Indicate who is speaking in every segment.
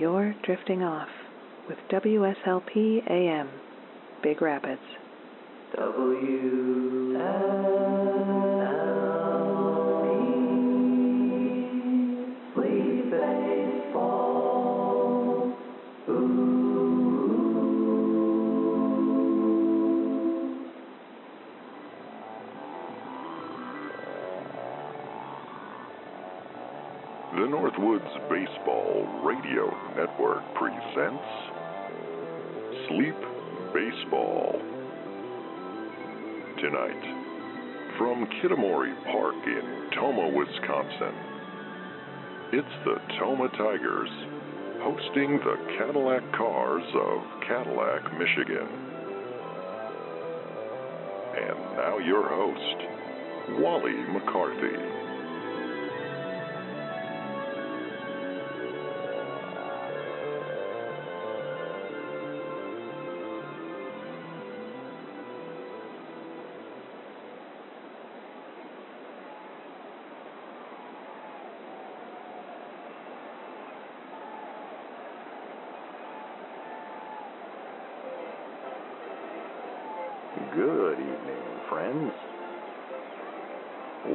Speaker 1: You're drifting off with WSLP AM, Big Rapids. WSLP, Sleep Baseball.
Speaker 2: The Northwoods Baseball Radio Network presents Sleep Baseball. Tonight, from Kitamori Park in Tomah, Wisconsin, it's the Tomah Tigers hosting the Cardillac Cars of Cardillac, Michigan. And now your host, Wally McCarthy.
Speaker 3: Good evening, friends.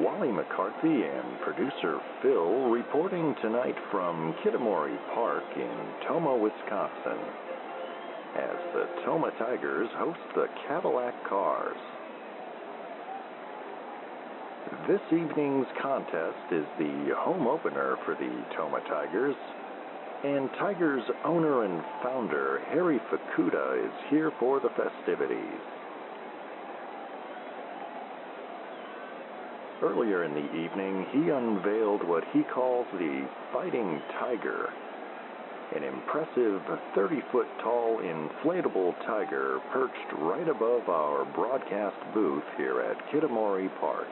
Speaker 3: Wally McCarthy and producer Phil reporting tonight from Kitamori Park in Tomah, Wisconsin, as the Tomah Tigers host the Cardillac Cars. This evening's contest is the home opener for the Tomah Tigers, and Tigers owner and founder Harry Fukuda is here for the festivities. Earlier in the evening, he unveiled what he calls the Fighting Tiger, an impressive 30-foot-tall inflatable tiger perched right above our broadcast booth here at Kitamori Park.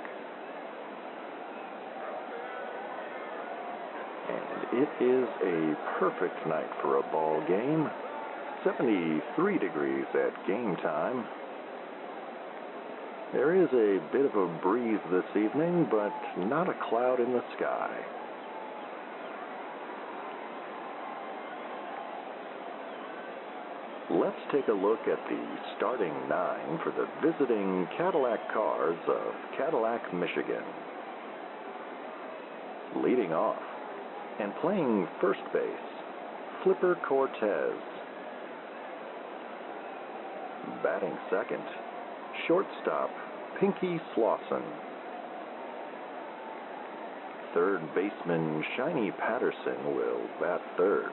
Speaker 3: And it is a perfect night for a ball game. 73 degrees at game time. There is a bit of a breeze this evening, but not a cloud in the sky. Let's take a look at the starting nine for the visiting Cardillac Cars of Cardillac, Michigan. Leading off and playing first base, Flipper Cortez. Batting second, shortstop, Pinky Slauson. Third baseman Shiny Patterson will bat third.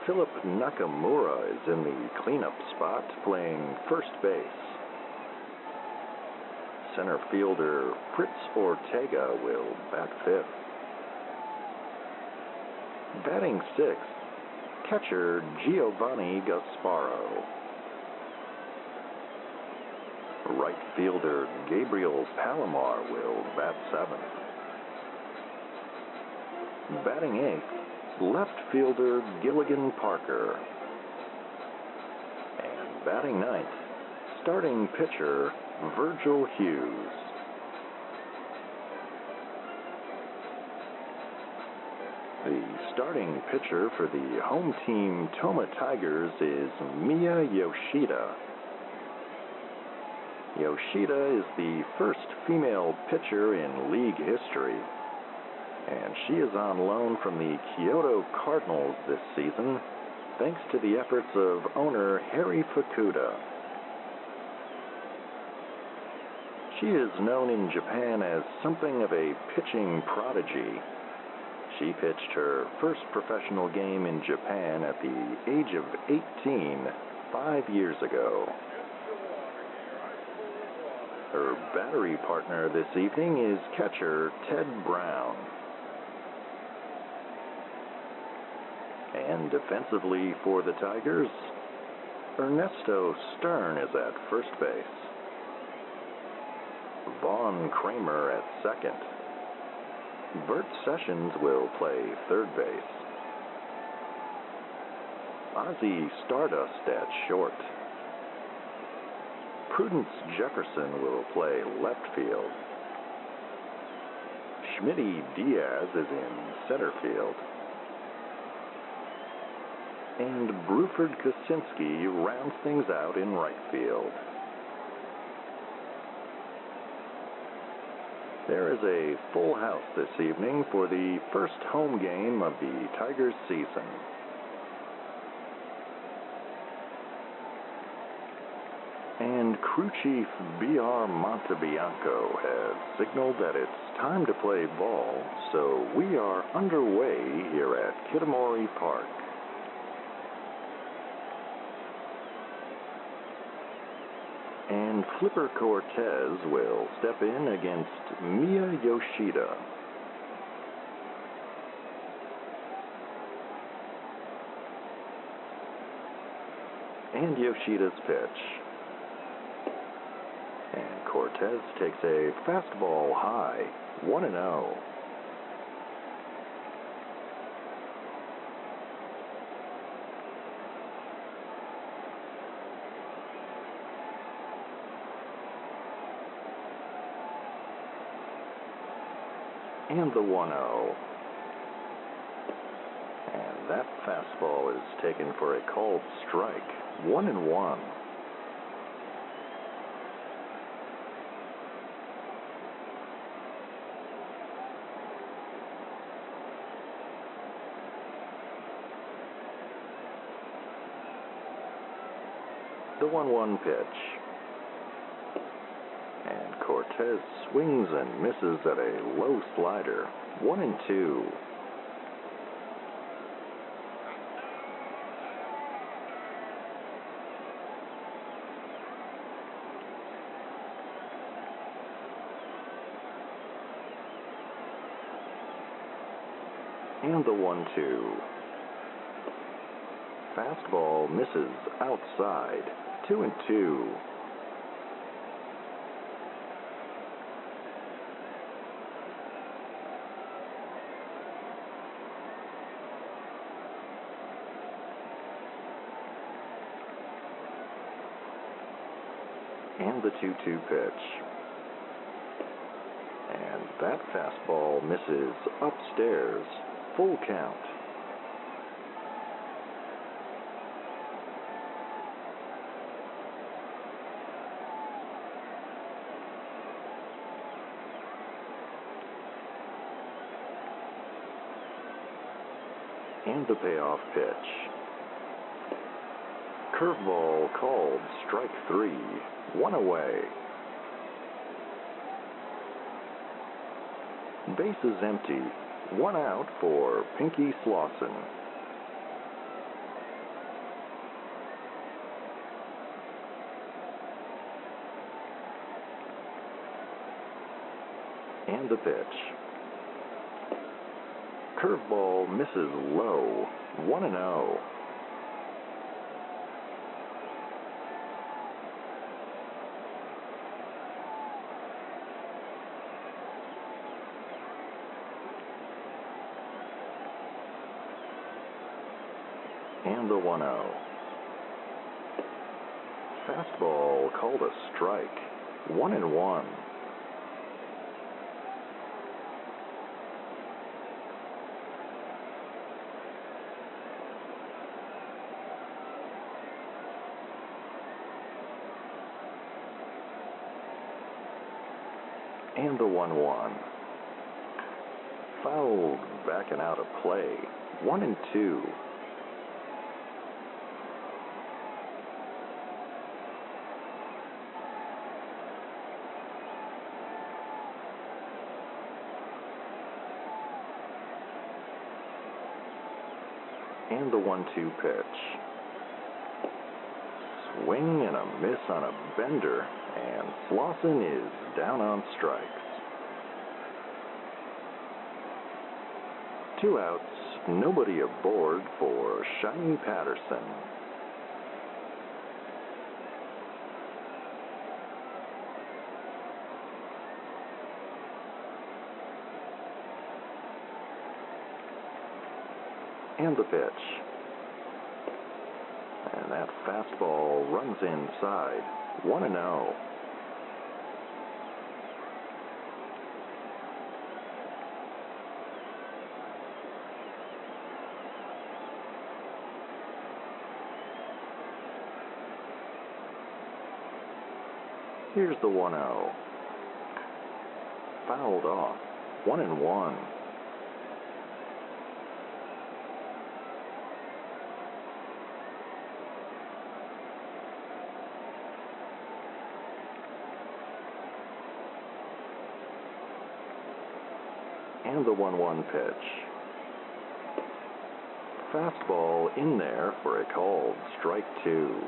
Speaker 3: Philip Nakamura is in the cleanup spot playing first base. Center fielder Fritz Ortega will bat fifth. Batting sixth, catcher Giovanni Gasparo. Right fielder Gabriel Palomar will bat seventh. Batting eighth, left fielder Gilligan Parker. And batting ninth, starting pitcher Virgil Hughes. The starting pitcher for the home team Tomah Tigers is Miya Yoshida. Yoshida is the first female pitcher in league history, and she is on loan from the Kyoto Cardinals this season, thanks to the efforts of owner Harry Fukuda. She is known in Japan as something of a pitching prodigy. She pitched her first professional game in Japan at the age of 18, 5 years ago. Her battery partner this evening is catcher Ted Brown. And defensively for the Tigers, Ernesto Stern is at first base. Vaughn Kramer at second. Bert Sessions will play third base. Ozzie Stardust at short. Prudence Jefferson will play left field. Schmitty Diaz is in center field. And Bruford Kosinski rounds things out in right field. There is a full house this evening for the first home game of the Tigers season. And crew chief B.R. Montebianco has signaled that it's time to play ball, so we are underway here at Kitamori Park. And Flipper Cortez will step in against Miya Yoshida. And Yoshida's pitch. And Cortez takes a fastball high, 1-0. And the 1-0. And that fastball is taken for a called strike, 1-1. The 1-1 pitch. And Cortez swings and misses at a low slider, 1-2. And the 1-2. Fastball misses outside, 2-2. And the 2-2 pitch. And that fastball misses upstairs, full count. And the payoff pitch. Curveball called strike 3, 1 away. Bases empty, 1 out for Pinky Slauson. And the pitch. Curveball misses low, 1-0. And the 1-0. Fastball called a strike, 1-1. And the 1-1. Fouled back and out of play, 1-2. And the 1-2 pitch. Swing and a miss on a bender, and Slauson is down on strikes. 2 outs, nobody aboard for Shiny Patterson. And the pitch. And that fastball runs inside, 1-0. Here's the 1-0. Fouled off. 1-1. And the 1-1 pitch. Fastball in there for a called strike 2.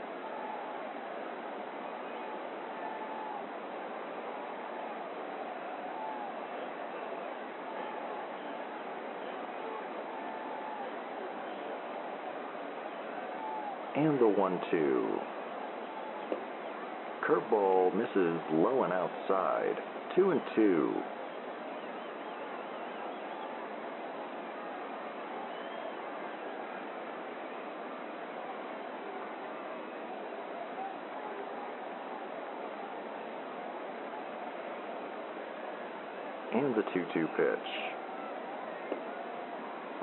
Speaker 3: And the 1-2. Curveball misses low and outside. 2-2. And the 2-2 pitch.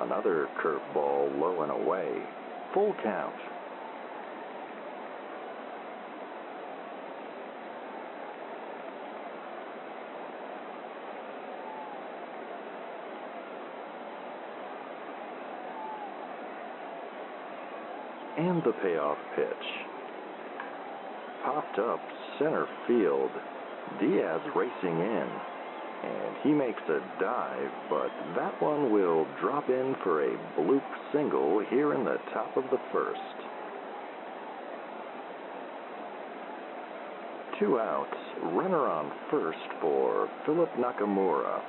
Speaker 3: Another curveball low and away. Full count. And the payoff pitch. Popped up center field. Diaz racing in. And he makes a dive, but that one will drop in for a bloop single here in the top of the first. 2 outs, runner on first for Philip Nakamura.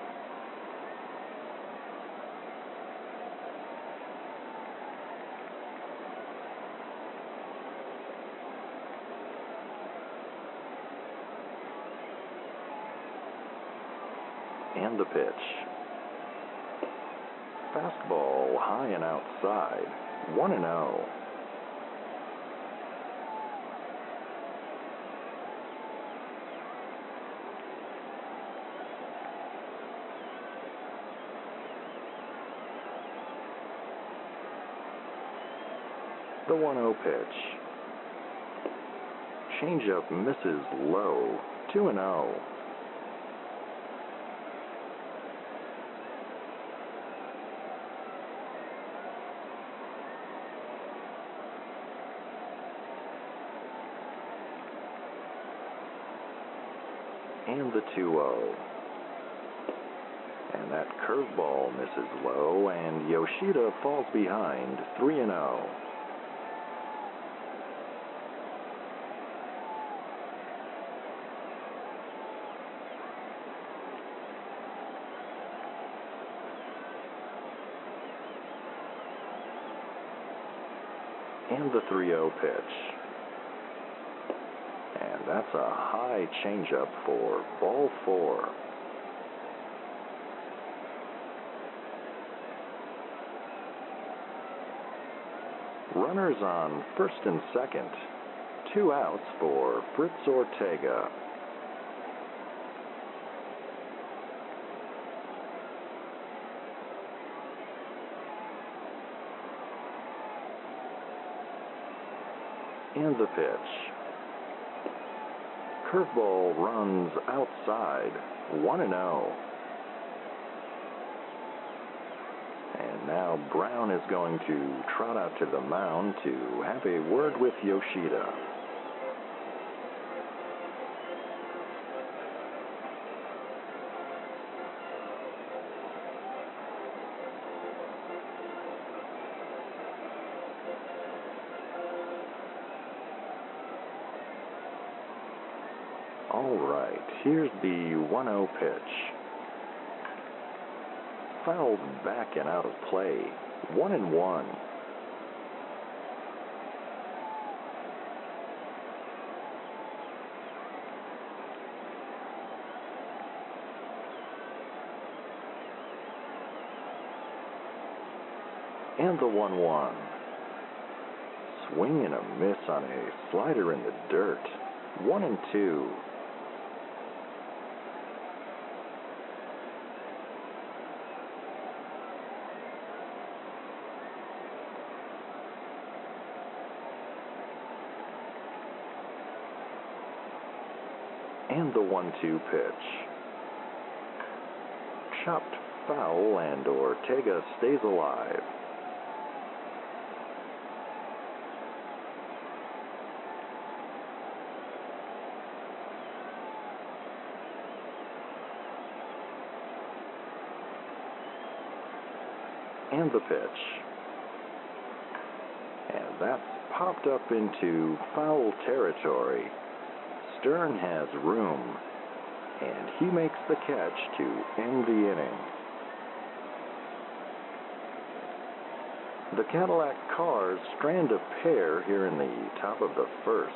Speaker 3: And the pitch. Fastball high and outside. 1-0. The 1-0 pitch. Changeup misses low. 2-0. And the 2-0. And that curveball misses low, and Yoshida falls behind. 3-0. And the 3-0 pitch. And that's a high changeup for ball 4. Runners on first and second. 2 outs for Fritz Ortega. And the pitch. Curveball runs outside. 1-0. And now Brown is going to trot out to the mound to have a word with Yoshida. All right, here's the 1-0 pitch. Fouled back and out of play. 1-1. And the 1-1. Swing and a miss on a slider in the dirt. 1-2. And the 1-2 pitch. Chopped foul, and Ortega stays alive. And the pitch. And that's popped up into foul territory. Stern has room, and he makes the catch to end the inning. The Cadillac cars strand a pair here in the top of the first.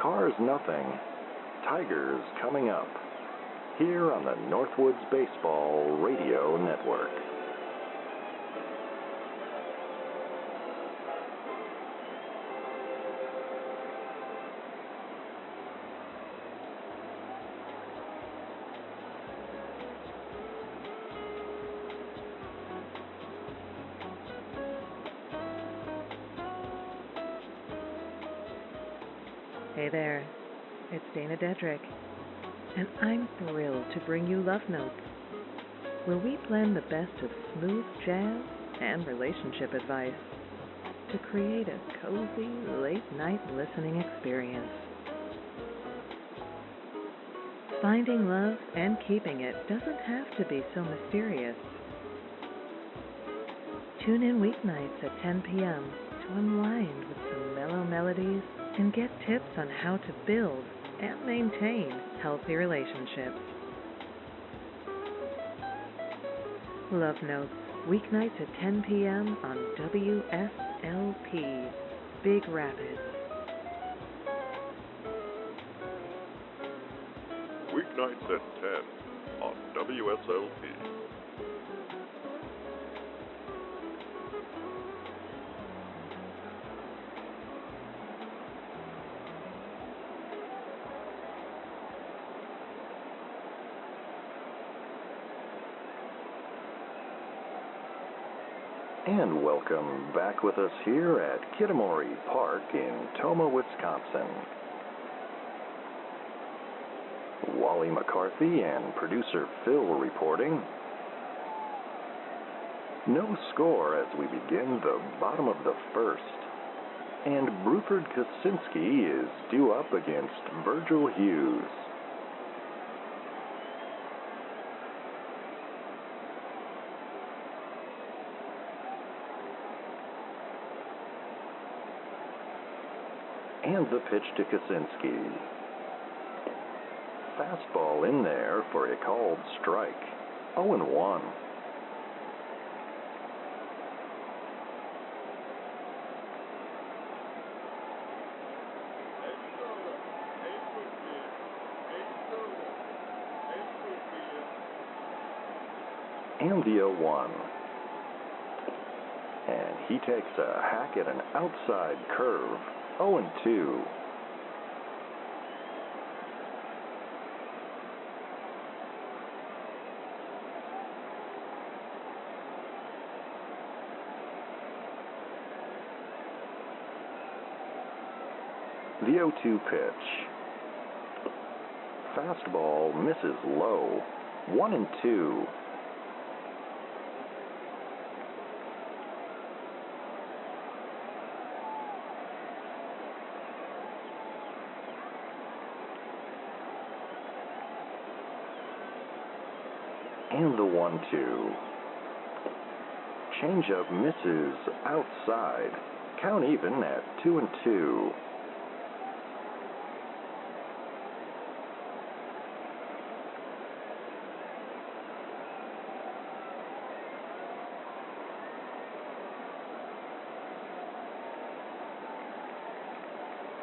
Speaker 3: Cars nothing. Tigers coming up here on the Northwoods Baseball Radio Network.
Speaker 1: Hey there, it's Dana Dedrick, and I'm thrilled to bring you Love Notes, where we blend the best of smooth jazz and relationship advice to create a cozy, late-night listening experience. Finding love and keeping it doesn't have to be so mysterious. Tune in weeknights at 10 p.m. to unwind with some mellow melodies and get tips on how to build and maintain healthy relationships. Love Notes, weeknights at 10 p.m. on WSLP, Big Rapids.
Speaker 2: Weeknights at 10 on WSLP.
Speaker 3: And welcome back with us here at Kitamori Park in Tomah, Wisconsin. Wally McCarthy and producer Phil reporting. No score as we begin the bottom of the first. And Bruford Kosinski is due up against Virgil Hughes. And the pitch to Kosinski. Fastball in there for a called strike. 0-1. And the 0-1. And he takes a hack at an outside curve. 0-2. The 0-2 pitch. Fastball misses low. 1-2. And the 1-2. Changeup misses outside. Count even at 2-2.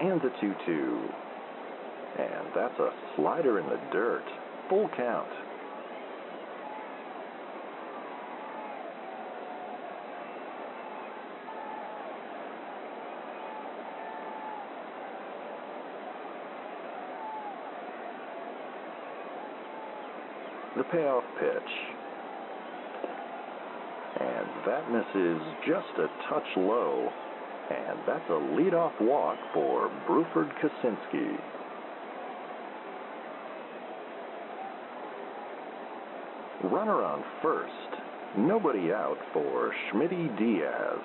Speaker 3: And the 2-2. And that's a slider in the dirt. Full count. The payoff pitch. And that misses just a touch low. And that's a leadoff walk for Bruford Kaczynski. Runner on first, nobody out for Schmitty Diaz.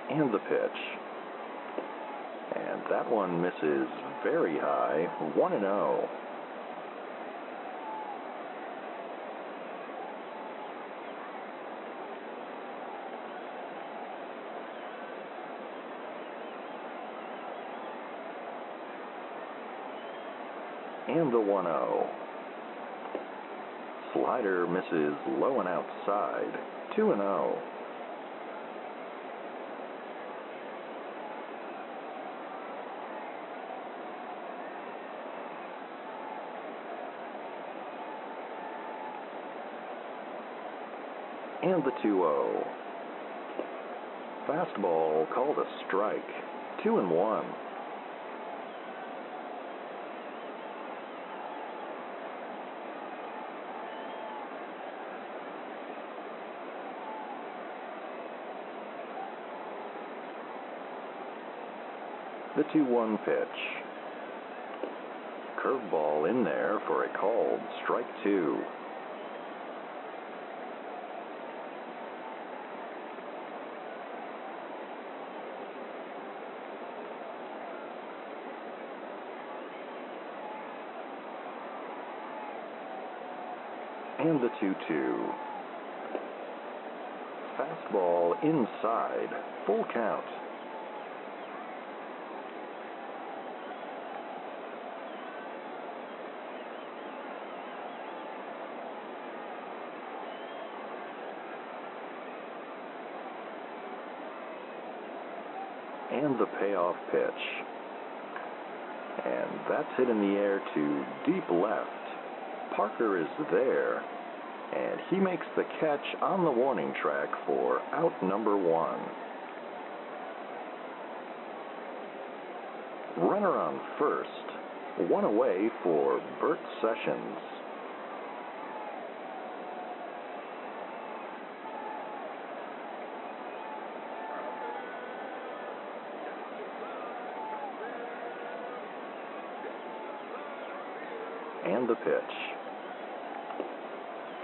Speaker 3: And the pitch. And that one misses very high, 1-0. And the 1-0. Slider misses low and outside, 2-0. And the 2-0. Fastball called a strike, 2-1. The 2-1 pitch. Curveball in there for a called strike 2. And the 2-2. Fastball inside, full count. And the payoff pitch. And that's hit in the air to deep left. Parker is there, and he makes the catch on the warning track for out number 1. Runner on first, 1 away for Bert Sessions. And the pitch.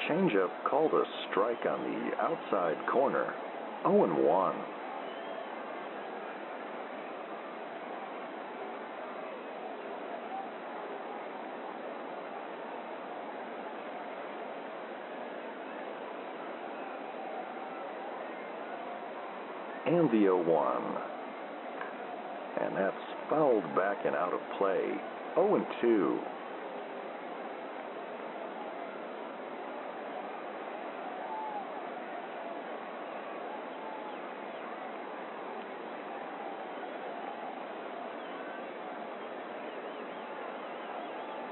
Speaker 3: Changeup called a strike on the outside corner, 0-1. And the 0-1. And that's fouled back and out of play, 0-2.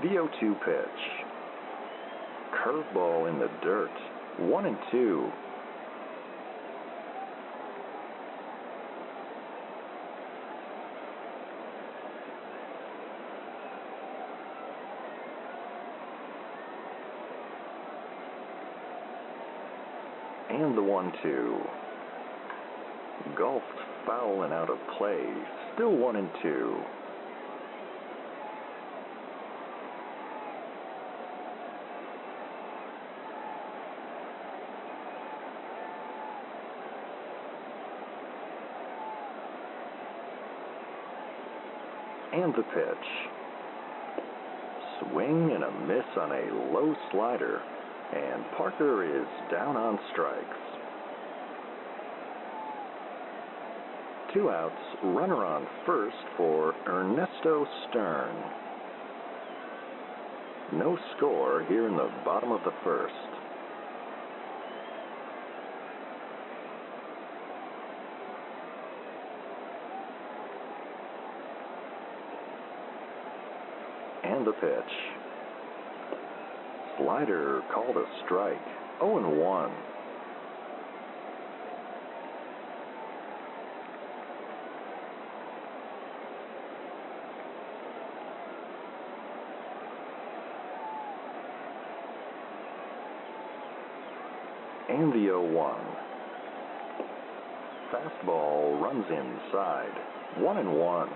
Speaker 3: The 0-2 pitch. Curveball in the dirt, 1-2. And the 1-2. Golfed foul and out of play, still 1-2. And the pitch. Swing and a miss on a low slider, and Parker is down on strikes. 2 outs, runner on first for Ernesto Stern. No score here in the bottom of the first. And the pitch. Slider called a strike, 0-1. And the 0-1. Fastball runs inside. 1-1.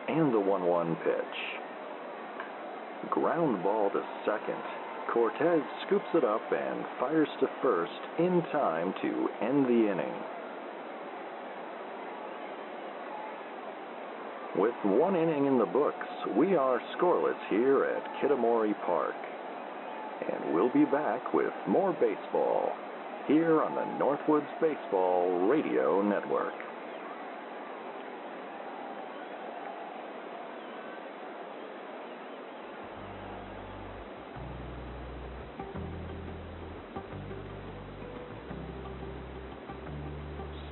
Speaker 3: And the 1-1 pitch. Ground ball to second. Cortez scoops it up and fires to first in time to end the inning. With one inning in the books, we are scoreless here at Kitamori Park. And we'll be back with more baseball here on the Northwoods Baseball Radio Network.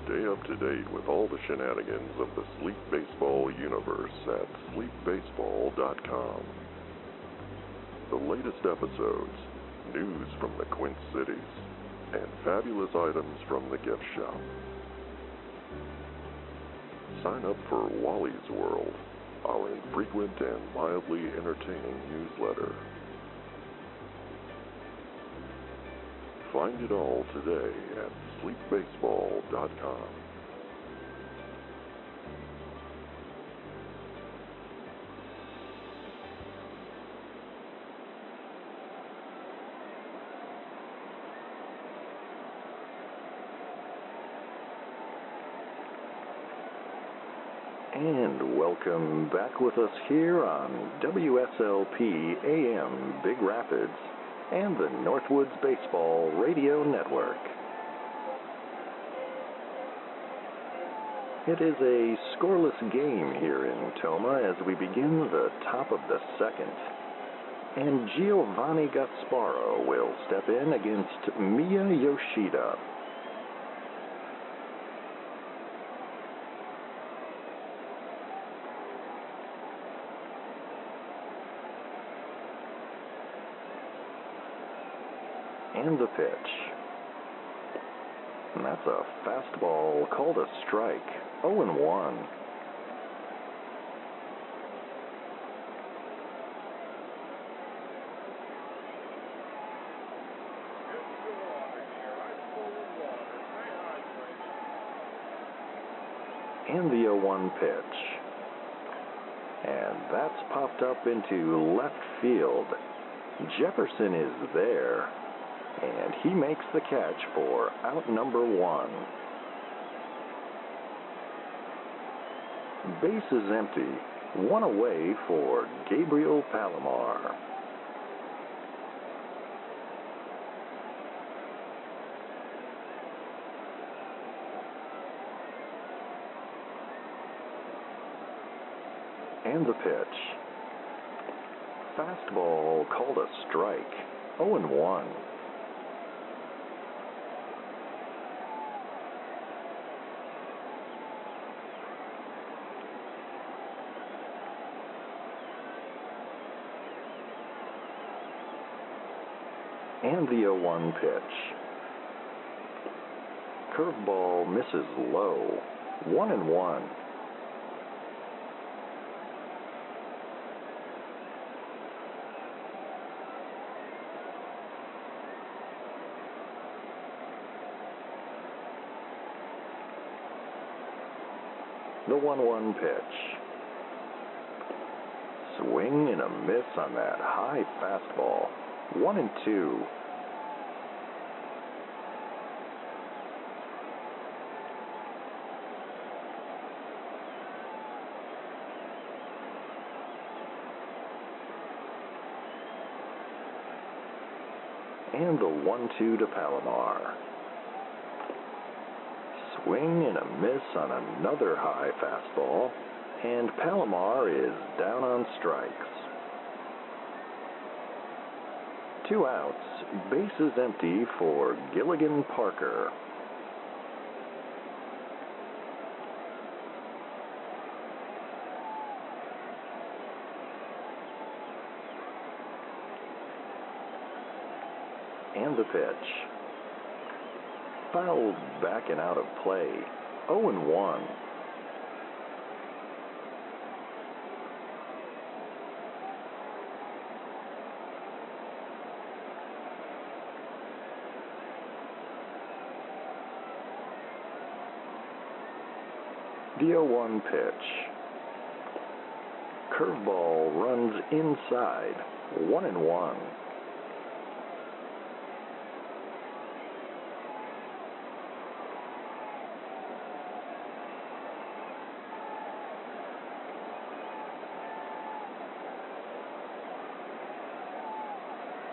Speaker 2: Stay up to date with all the shenanigans of the Sleep Baseball universe at sleepbaseball.com. The latest episodes, news from the Quint Cities, and fabulous items from the gift shop. Sign up for Wally's World, our infrequent and mildly entertaining newsletter. Find it all today at sleepbaseball.com.
Speaker 3: And welcome back with us here on WSLP AM Big Rapids and the Northwoods Baseball Radio Network. It is a scoreless game here in Tomah as we begin the top of the second. And Giovanni Gasparo will step in against Miya Yoshida. And the pitch. And that's a fastball called a strike. 0-1. And the 0-1 pitch. And that's popped up into left field. Jefferson is there. And he makes the catch for out number 1. Base is empty. One away for Gabriel Palomar. And the pitch. Fastball called a strike. 0-1. And the 0-1 pitch. Curveball misses low. 1-1. The 1-1 pitch. Swing and a miss on that high fastball. 1-2. And the 1-2 to Palomar. Swing and a miss on another high fastball, and Palomar is down on strikes. 2 outs, bases empty for Gilligan Parker. And the pitch. fouled back and out of play. 0-1. The 0-1 pitch. Curveball runs inside. 1-1.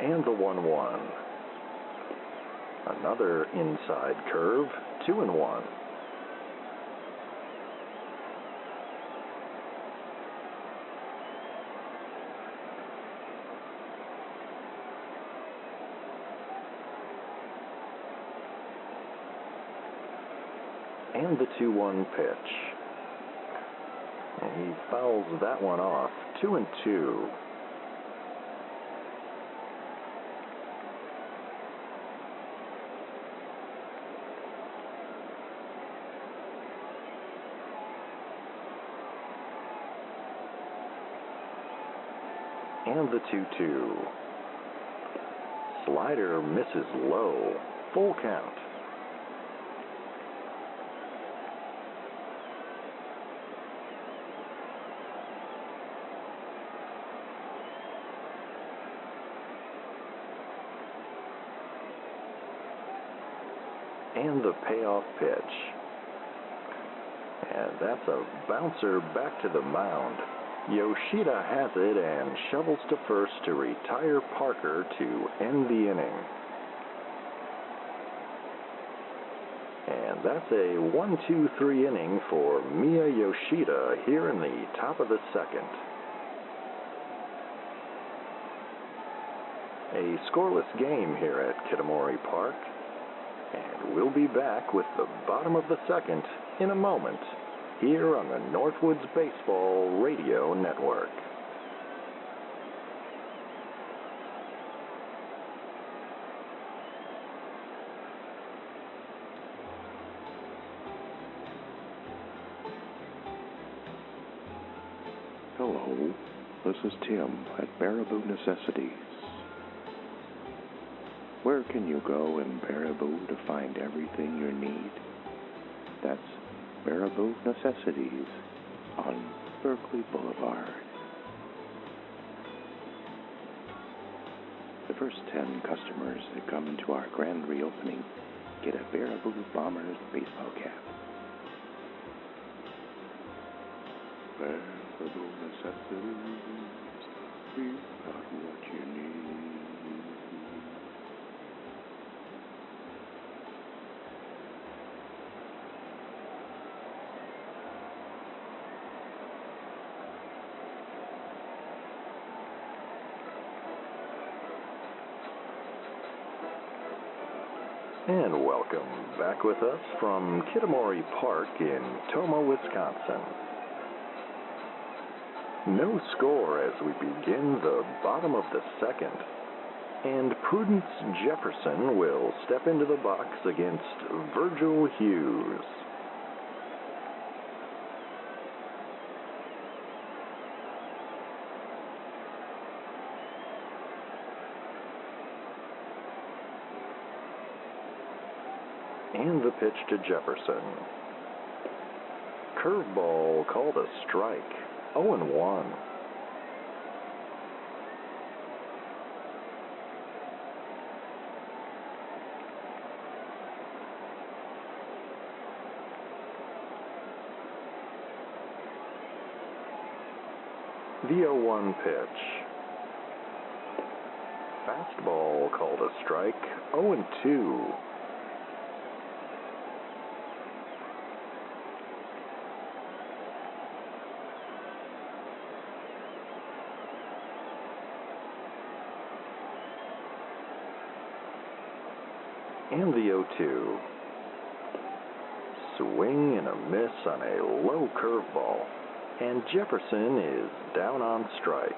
Speaker 3: And the 1-1. Another inside curve. 2-1. And the 2-1 pitch. And he fouls that one off. 2-2. And the 2-2. Slider misses low. Full count. And the payoff pitch. And that's a bouncer back to the mound. Yoshida has it and shovels to first to retire Parker to end the inning. And that's a 1-2-3 inning for Miya Yoshida here in the top of the second. A scoreless game here at Kitamori Park. And we'll be back with the bottom of the second in a moment here on the Northwoods Baseball Radio Network.
Speaker 4: Hello, this is Tim at Baraboo Necessities. Where can you go in Baraboo to find everything you need? That's Baraboo Necessities on Berkeley Boulevard. The first 10 customers that come to our grand reopening get a Baraboo Bombers baseball cap. Baraboo Necessities, we've got what you need.
Speaker 3: And welcome back with us from Kitamori Park in Tomah, Wisconsin. No score as we begin the bottom of the second. And Prudence Jefferson will step into the box against Virgil Hughes. And the pitch to Jefferson. Curveball called a strike. 0-1. The 0-1 pitch. Fastball called a strike. 0-2. And the 0-2. Swing and a miss on a low curveball. And Jefferson is down on strikes.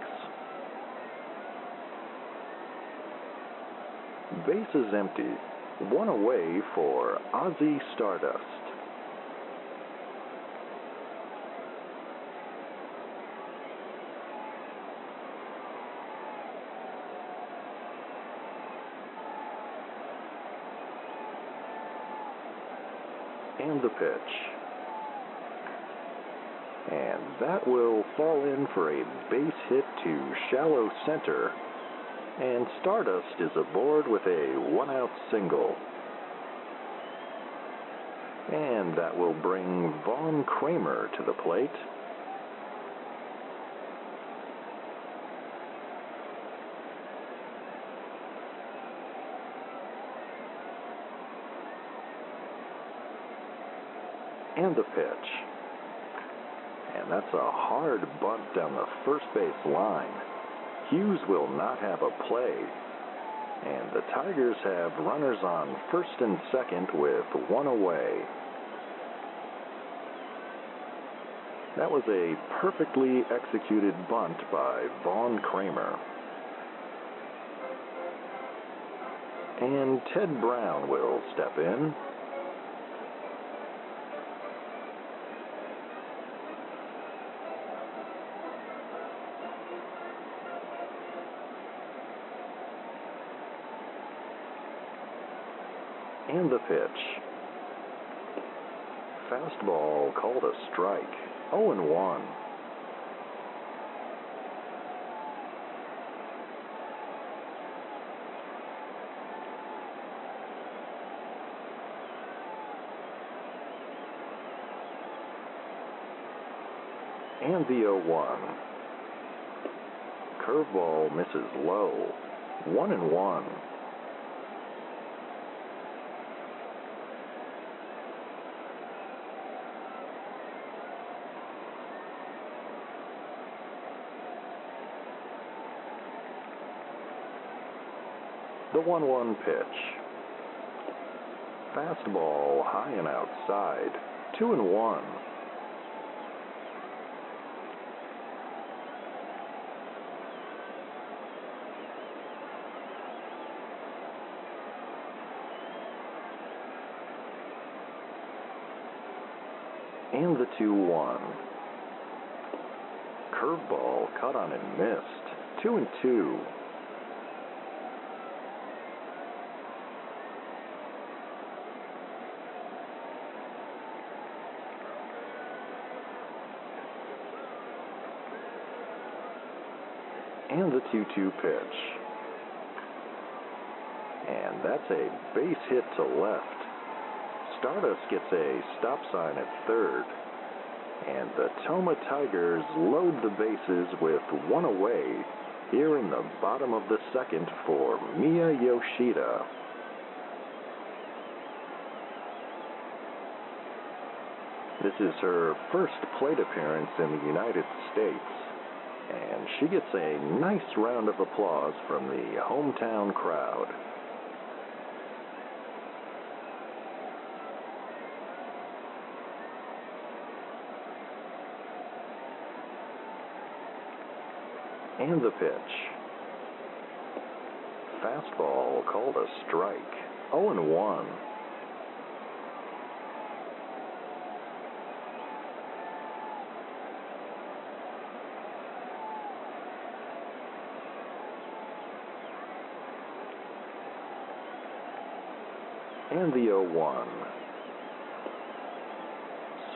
Speaker 3: Bases empty. One away for Ozzy Stardust. And the pitch. And that will fall in for a base hit to shallow center. And Stardust is aboard with a one-out single. And that will bring Vaughn Kramer to the plate. And the pitch. And that's a hard bunt down the first base line. Hughes will not have a play. And the Tigers have runners on first and second with one away. That was a perfectly executed bunt by Vaughn Kramer. And Ted Brown will step in. And the pitch. Fastball called a strike. 0-1. And the 0-1. Curveball misses low. 1-1. The 1-1 pitch. Fastball high and outside. 2-1. And the 2-1. Curveball cut on and missed. 2-2. And the 2-2 pitch. And that's a base hit to left. Stardust gets a stop sign at third. And the Tomah Tigers load the bases with one away here in the bottom of the second for Miya Yoshida. This is her first plate appearance in the United States. And she gets a nice round of applause from the hometown crowd. And the pitch. Fastball called a strike. 0-1. And the 0-1.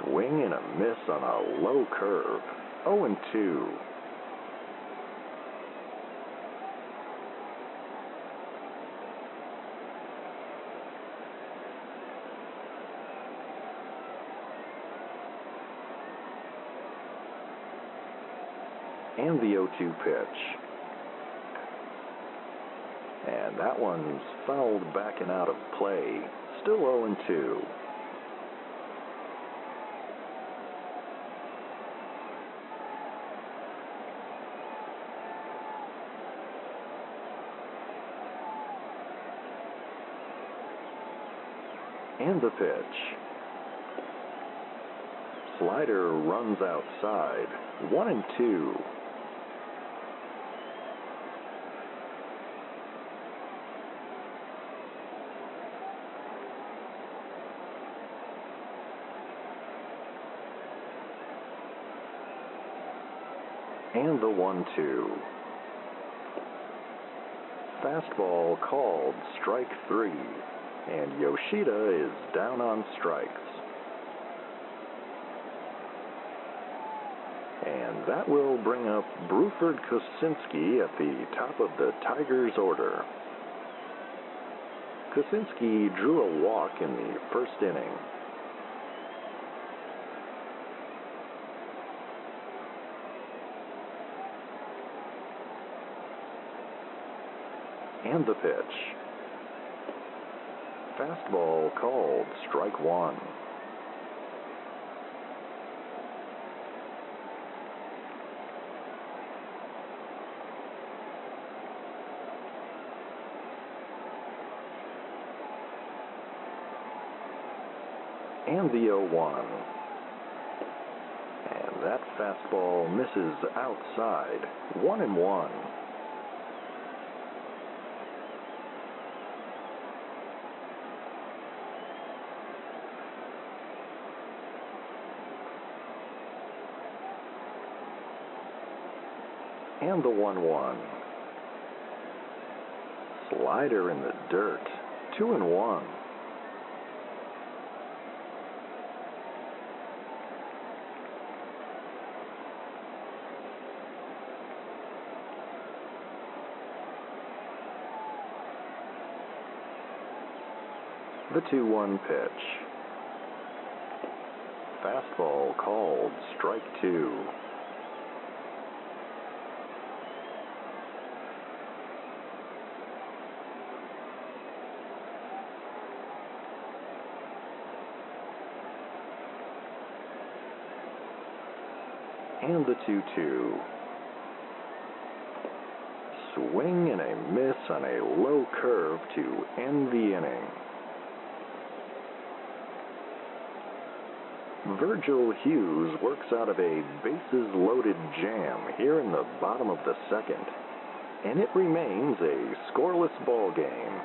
Speaker 3: Swing and a miss on a low curve. 0-2. And the 0-2 pitch. And that one's fouled back and out of play. Still 0-2. And the pitch. Slider runs outside. 1-2. And the 1-2. Fastball called, strike 3, and Yoshida is down on strikes. And that will bring up Bruford Kosinski at the top of the Tigers' order. Kosinski drew a walk in the first inning. And the pitch. Fastball called, strike 1. And the 0-1. And that fastball misses outside. 1-1. And the 1-1. Slider in the dirt. 2-1. The 2-1 pitch. Fastball called, strike 2. And the 2-2. Swing and a miss on a low curve to end the inning. Virgil Hughes works out of a bases-loaded jam here in the bottom of the second, and it remains a scoreless ball game.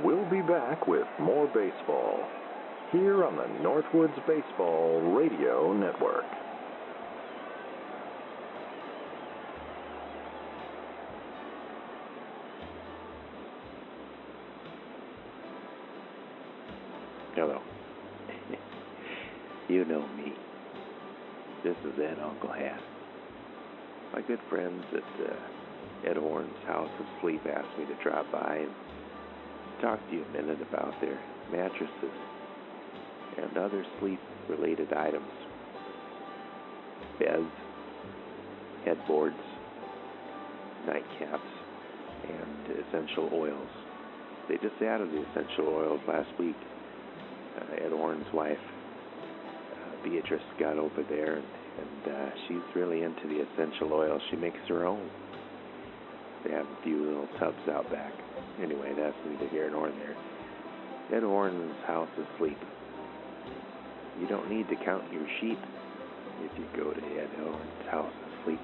Speaker 3: We'll be back with more baseball here on the Northwoods Baseball Radio Network.
Speaker 4: Hello. You know me. This is Ed Uncle Hat. My good friends at Ed Horn's House of Sleep asked me to drop by and talk to you a minute about their mattresses and other sleep-related items. Beds, headboards, nightcaps, and essential oils. They just added the essential oils last week. Ed Horn's wife, Beatrice, got over there, and she's really into the essential oils. She makes her own. They have a few little tubs out back. Anyway, that's neither here nor there. Ed Horn's House of Sleep. You don't need to count your sheep if you go to Ed Horn's House of Sleep.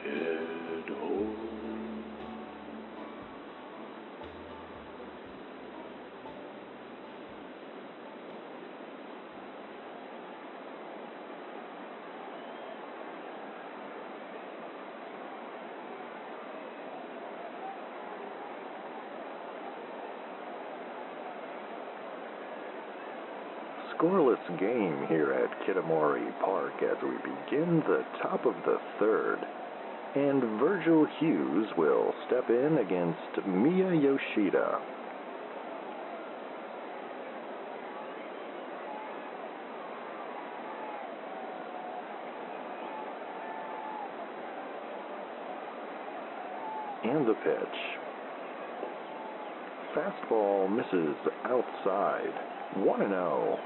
Speaker 4: Ed Horn.
Speaker 3: Scoreless game here at Kitamori Park as we begin the top of the third, and Virgil Hughes will step in against Miya Yoshida. And the pitch. Fastball misses outside. 1-0.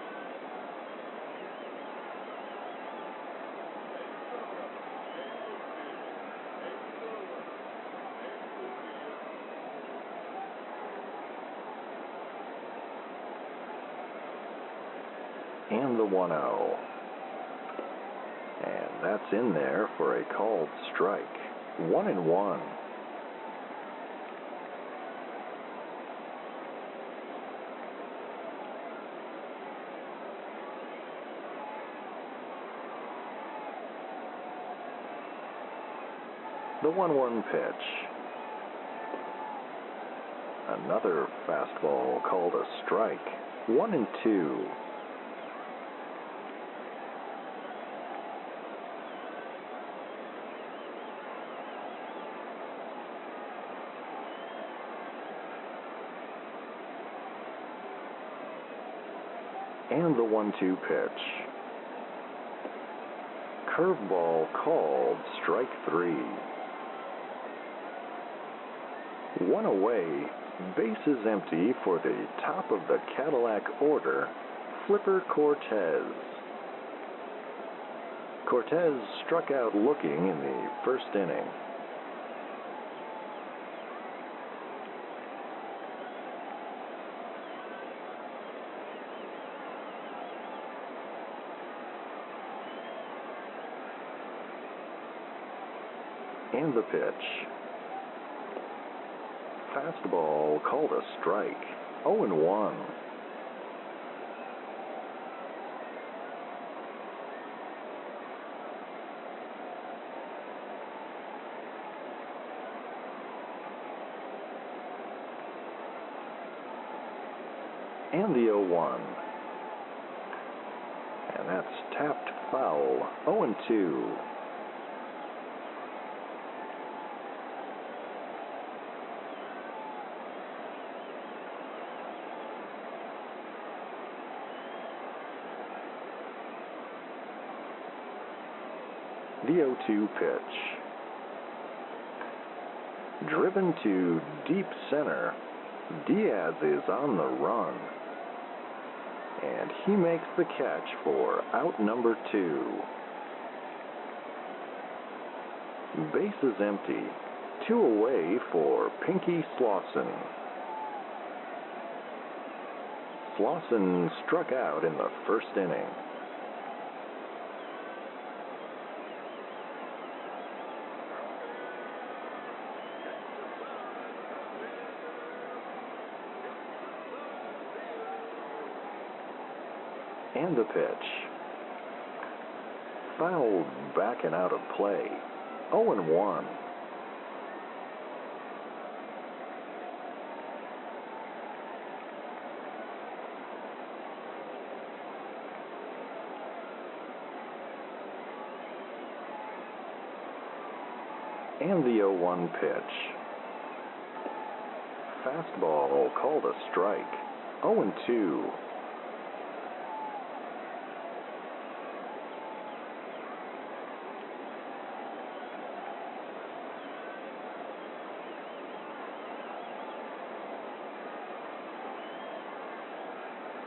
Speaker 3: And the 1-0. And that's in there for a called strike. 1-1. The 1-1 pitch. Another fastball called a strike. 1-2. And the 1-2 pitch. Curveball called strike 3. 1 away, bases empty for the top of the Cardillac order, Flipper Cortez. Cortez struck out looking in the first inning. And the pitch. Fastball called a strike. 0-1. And the 0-1. And that's tapped foul. 0-2. The 0-2 pitch. Driven to deep center, Diaz is on the run. And he makes the catch for out number 2. Bases empty. 2 away for Pinky Slauson. Slauson struck out in the first inning. And the pitch. Fouled back and out of play. 0-1. And the 0-1 pitch. Fastball called a strike. 0-2.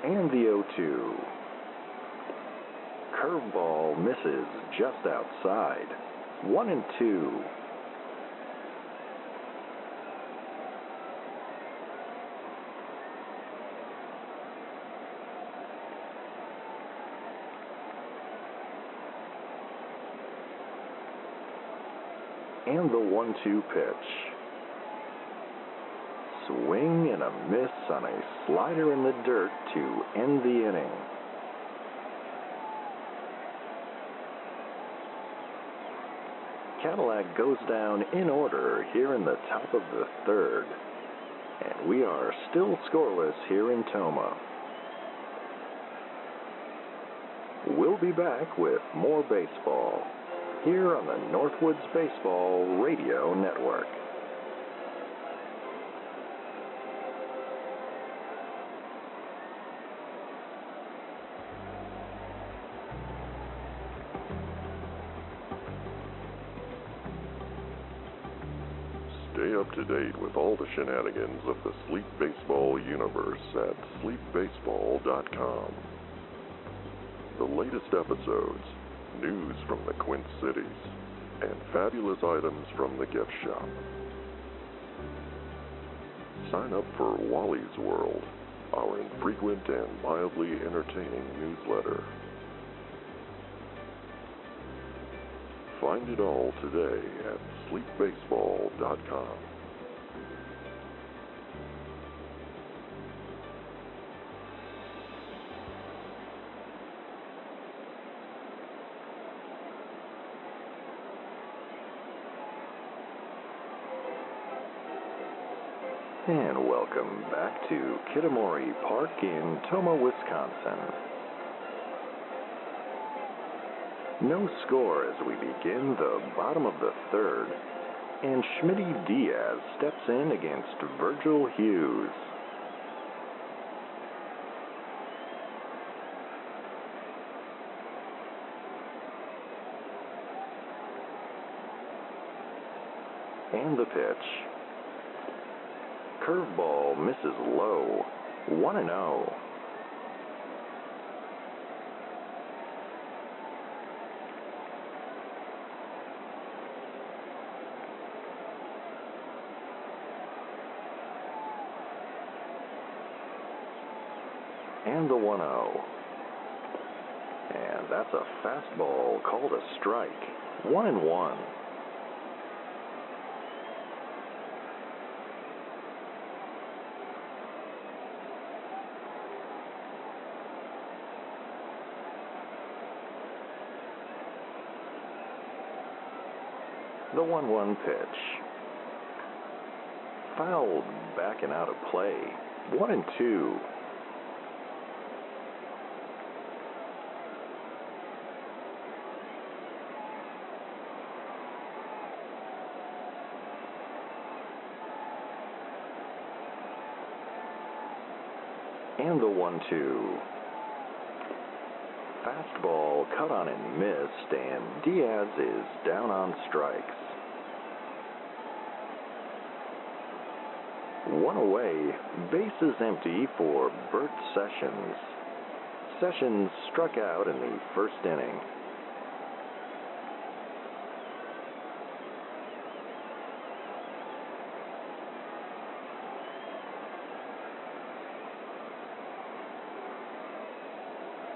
Speaker 3: And the 0-2. Curveball misses just outside. 1-2. And the 1-2 pitch. Swing and a miss on a slider in the dirt to end the inning. Cardillac goes down in order here in the top of the third, and we are still scoreless here in Tomah. We'll be back with more baseball here on the Northwoods Baseball Radio Network.
Speaker 2: Stay up to date with all the shenanigans of the Sleep Baseball universe at sleepbaseball.com. The latest episodes, news from the Quint Cities, and fabulous items from the gift shop. Sign up for Wally's World, our infrequent and mildly entertaining newsletter. Find it all today at sleepbaseball.com.
Speaker 3: And welcome back to Kitamori Park in Tomah, Wisconsin. No score as we begin the bottom of the third, and Schmitty Diaz steps in against Virgil Hughes. And the pitch. Curveball misses low, 1-0. And the 1-0. And that's a fastball called a strike, 1-1. The 1-1 pitch. Fouled back and out of play, 1-2. And the 1-2. Fastball cut on and missed, and Diaz is down on strikes. One away, bases empty for Bert Sessions. Sessions struck out in the first inning.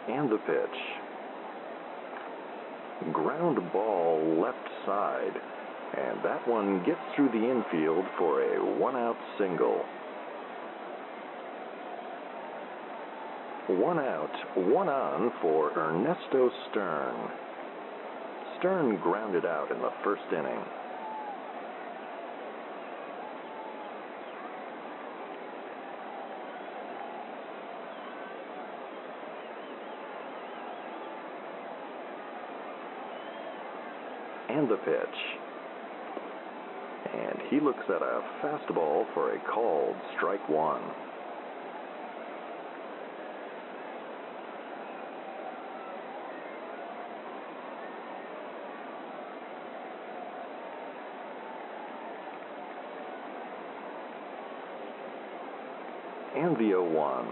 Speaker 3: And the pitch. Ground ball left side, and that one gets through the infield for a 1-out single. 1 out, 1 on for Ernesto Stern. Stern grounded out in the first inning. And the pitch. And he looks at a fastball for a called strike one. And the 0-1.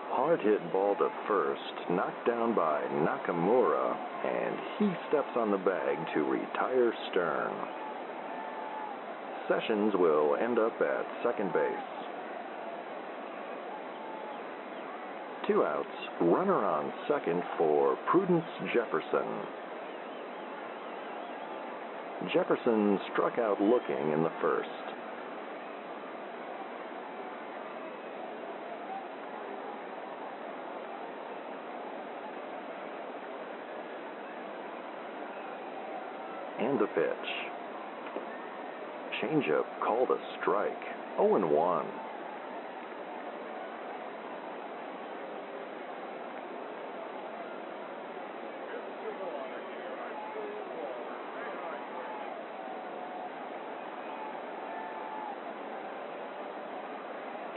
Speaker 3: Hard hit ball to first, knocked down by Nakamura, and he steps on the bag to retire Stern. Sessions will end up at second base. 2 outs, runner on second for Prudence Jefferson. Jefferson struck out looking in the first. And the pitch. Changeup called a strike, 0-1.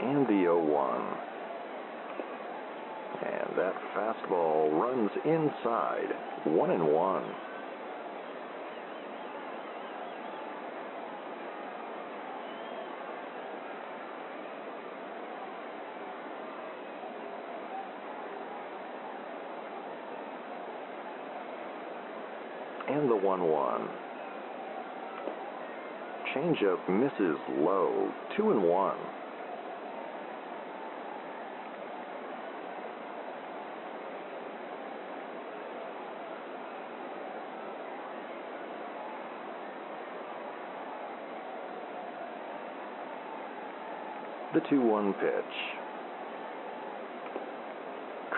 Speaker 3: And the 0-1. And that fastball runs inside, 1-1. And the 1-1. Changeup misses low, 2-1. The 2-1 pitch.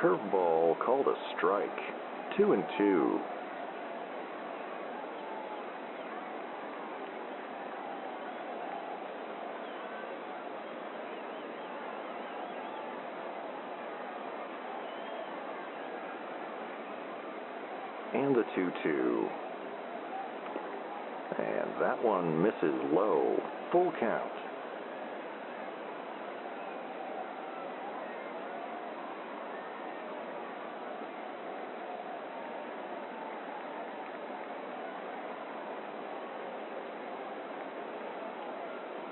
Speaker 3: Curveball called a strike, 2-2. And the 2-2. And that one misses low. Full count.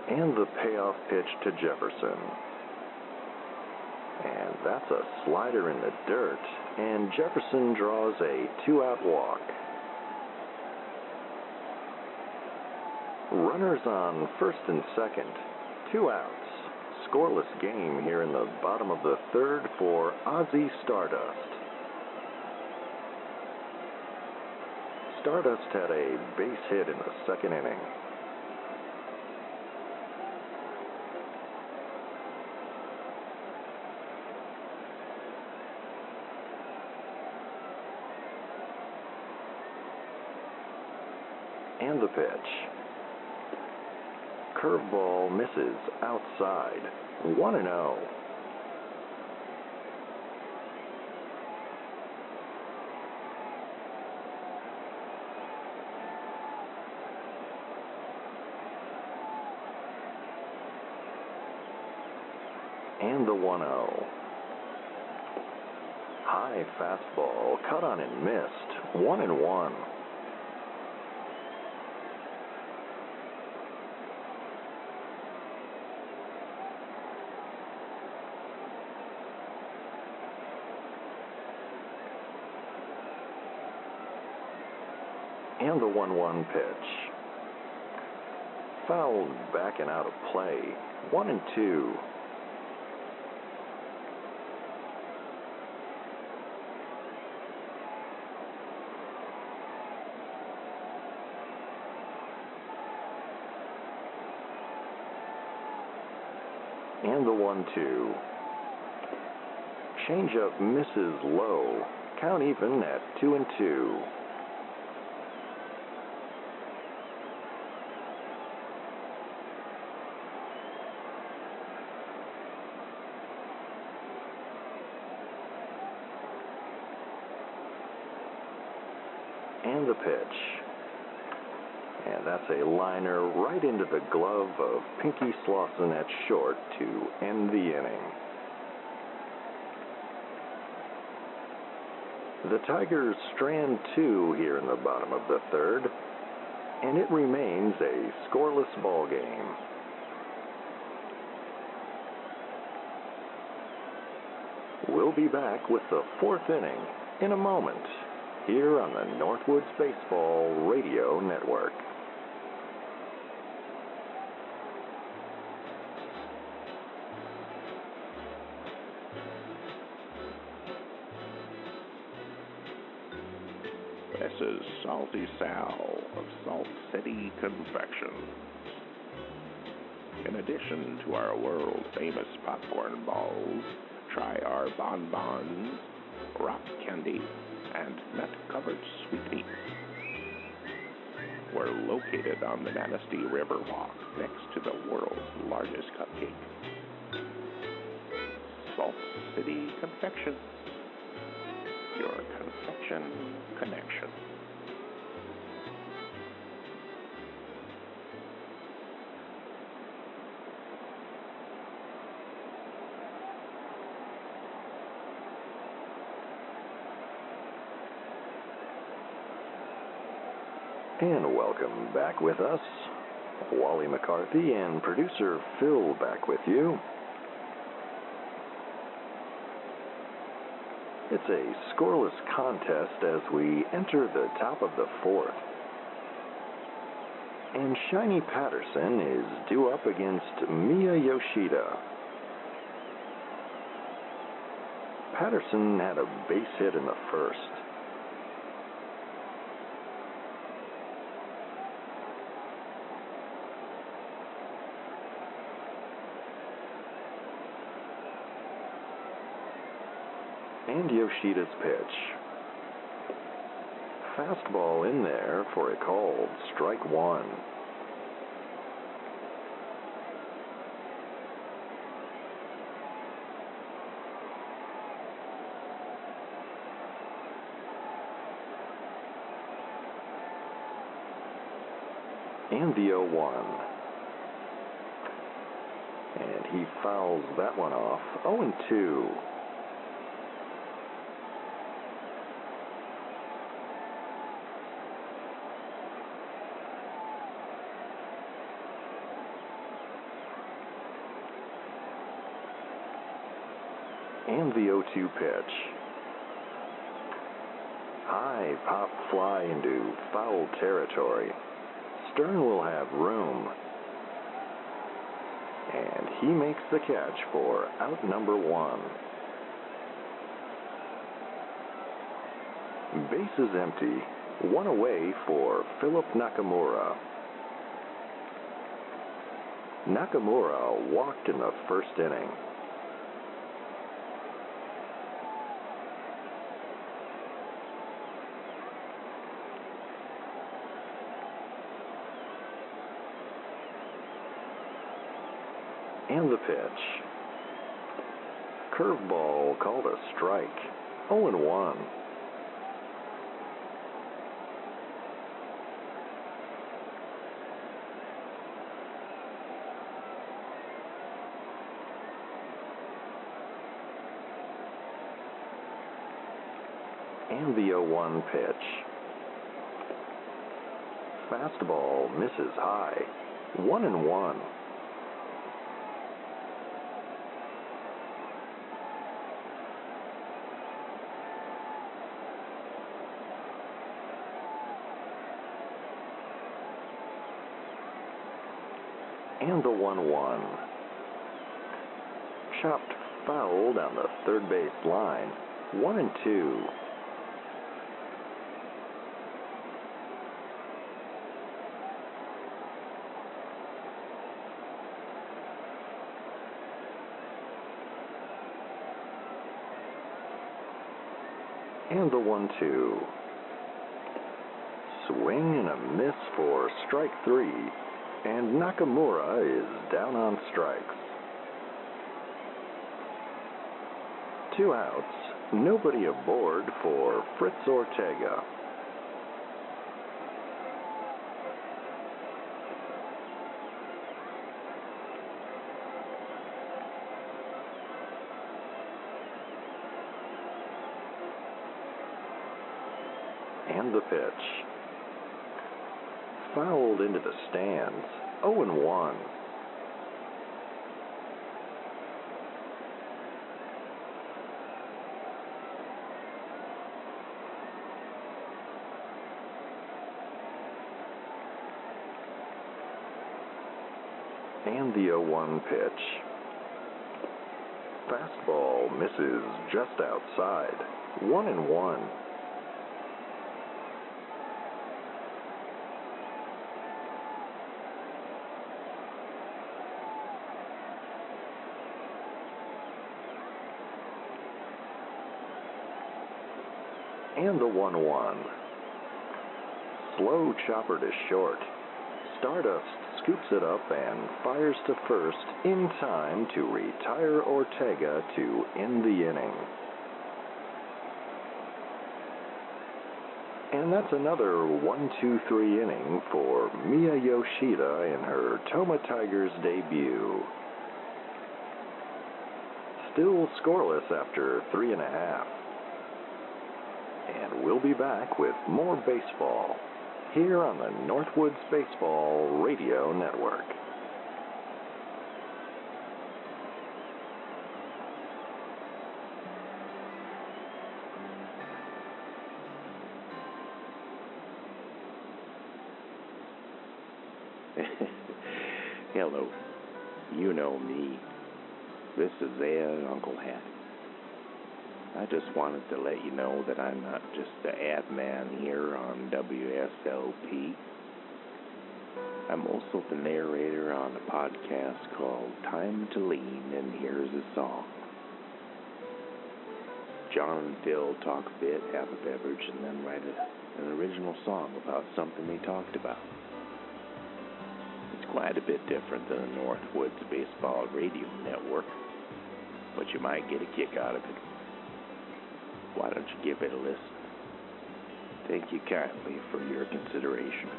Speaker 3: And the payoff pitch to Jefferson. And that's a slider in the dirt, and Jefferson draws a 2-out walk. Runners on first and second, 2 outs. Scoreless game here in the bottom of the third for Ozzy Stardust. Stardust had a base hit in the second inning. And the pitch. Curveball misses outside. 1-0. And the 1-0. High fastball cut on and missed. 1-1. And the 1-1 pitch. Fouled back and out of play. 1-2. And the 1-2. Changeup misses low. Count even at 2-2. And the pitch. And that's a liner right into the glove of Pinky Slauson at short to end the inning. The Tigers strand 2 here in the bottom of the third, and it remains a scoreless ball game. We'll be back with the 4th inning in a moment, here on the Northwoods Baseball Radio Network.
Speaker 5: This is Salty Sal of Salt City Confections. In addition to our world-famous popcorn balls, try our bonbons, rock candy, and nut-covered sweetmeats. We're located on the Manistee River Walk next to the world's largest cupcake. Salt City Confections, your confection connection.
Speaker 3: And welcome back with us. Wally McCarthy and producer Phil back with you. It's a scoreless contest as we enter the top of the 4th. And Shiny Patterson is due up against Miya Yoshida. Patterson had a base hit in the first. And Yoshida's pitch. Fastball in there for a called strike 1. And the 0-1. And he fouls that one off. 0-2. And the 0-2 pitch. High pop fly into foul territory. Stern will have room. And he makes the catch for out number 1. Bases empty. 1 away for Philip Nakamura. Nakamura walked in the first inning. And the pitch. Curveball called a strike. 0-1. And the 0-1 pitch. Fastball misses high. 1-1. And the 1-1. Chopped foul down the third base line. 1-2. And the 1-2. Swing and a miss for strike 3. And Nakamura is down on strikes. 2 outs, nobody aboard for Fritz Ortega. And the pitch. Fouled into the stands. 0-1. And the 0-1 pitch. Fastball misses just outside. 1-1. And the 1-1. Slow chopper to short. Stardust scoops it up and fires to first in time to retire Ortega to end the inning. And that's another 1-2-3 inning for Miya Yoshida in her Tomah Tigers debut. Still scoreless after 3.5. And we'll be back with more baseball here on the Northwoods Baseball Radio Network.
Speaker 4: Hello. You know me. This is Ed, Uncle Hat. I just wanted to let you know that I'm not just the ad man here on WSLP. I'm also the narrator on a podcast called Time to Lean, and here's a song. John and Phil talk a bit, have a beverage, and then write an original song about something they talked about. It's quite a bit different than the Northwoods Baseball Radio Network, but you might get a kick out of it. Why don't you give it a listen? Thank you kindly for your consideration.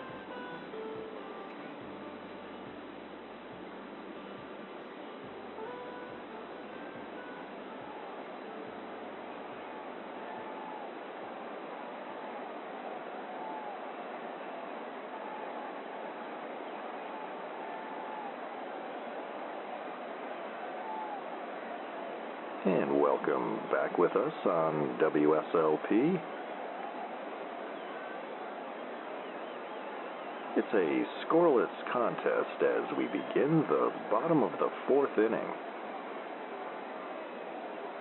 Speaker 3: And welcome back with us on WSLP. It's a scoreless contest as we begin the bottom of the fourth inning.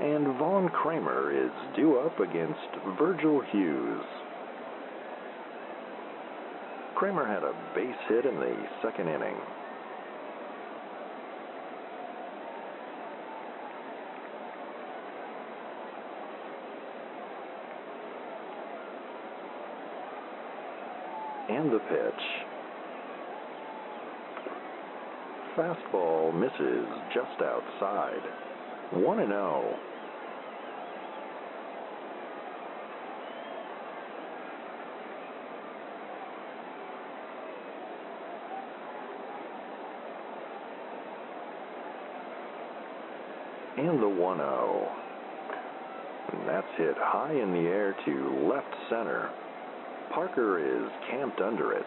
Speaker 3: And Vaughn Kramer is due up against Virgil Hughes. Kramer had a base hit in the second inning. And the pitch. Fastball misses just outside. 1-0. And the 1-0. And that's hit high in the air to left center. Parker is camped under it,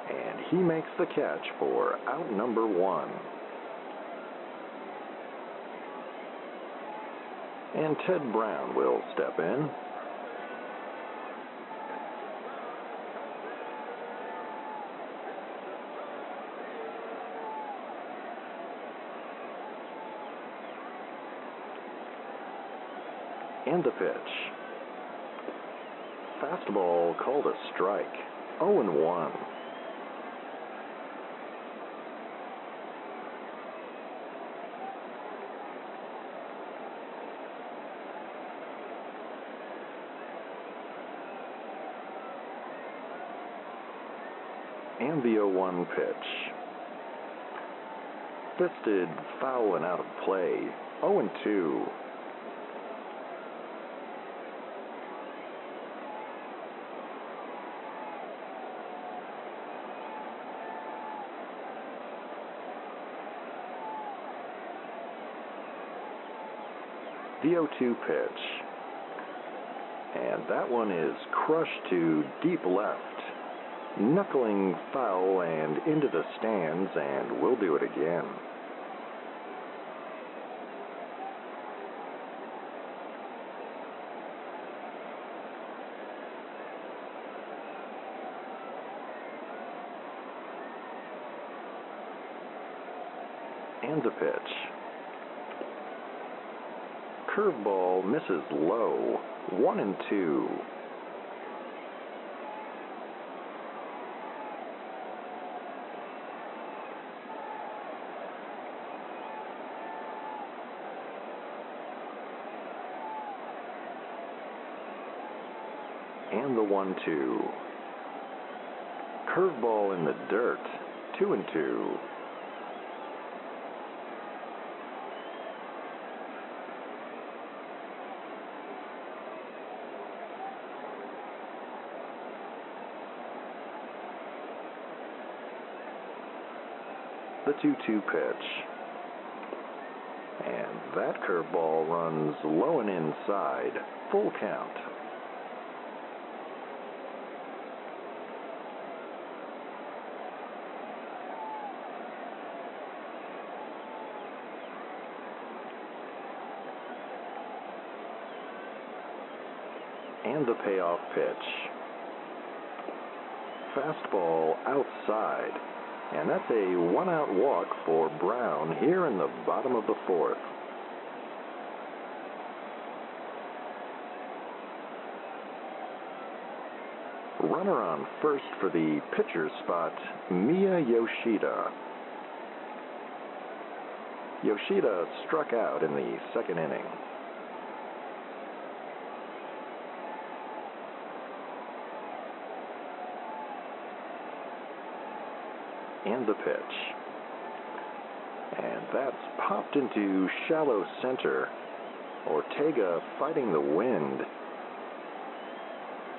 Speaker 3: and he makes the catch for out number 1. And Ted Brown will step in. And the pitch. Fastball called a strike. 0-1. And the 0-1 pitch. Fisted foul and out of play. 0-2. The 0-2 pitch. And that one is crushed to deep left. Knuckling foul and into the stands, and we'll do it again. And the pitch. Curveball misses low. 1-2. And the 1-2. Curveball in the dirt. 2-2. The 2-2 pitch. And that curveball runs low and inside. Full count. And the payoff pitch. Fastball outside. And that's a one-out walk for Brown here in the bottom of the fourth. Runner on first for the pitcher's spot, Miya Yoshida. Yoshida struck out in the second inning. And the pitch. And that's popped into shallow center. Ortega fighting the wind.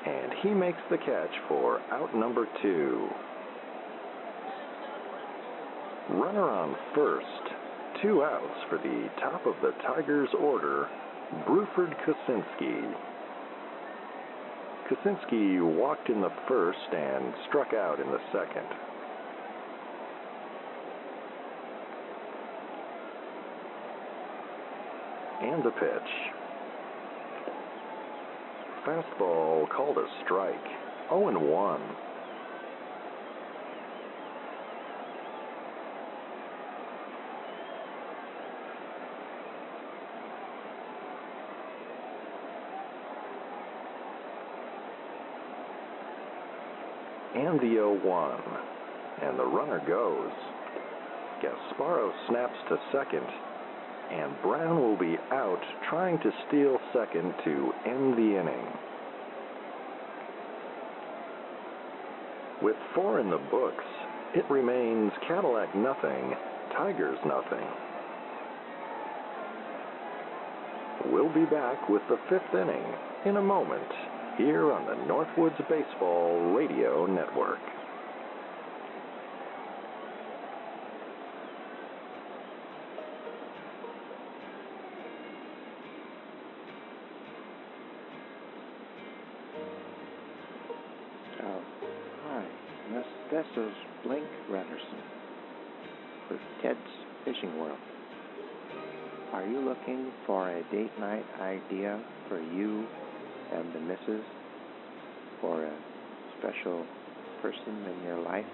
Speaker 3: And he makes the catch for out number 2. Runner on first. 2 outs for the top of the Tigers order, Bruford Kosinski. Kosinski walked in the first and struck out in the second. And the pitch. Fastball called a strike. 0-1. And the 0-1. And the runner goes. Gasparo snaps to second. And Brown will be out, trying to steal second to end the inning. With 4 in the books, it remains Cardillac nothing, Tigers nothing. We'll be back with the 5th inning in a moment here on the Northwoods Baseball Radio Network.
Speaker 4: This is Blake Retterson for Ted's Fishing World. Are you looking for a date night idea for you and the missus, for a special person in your life?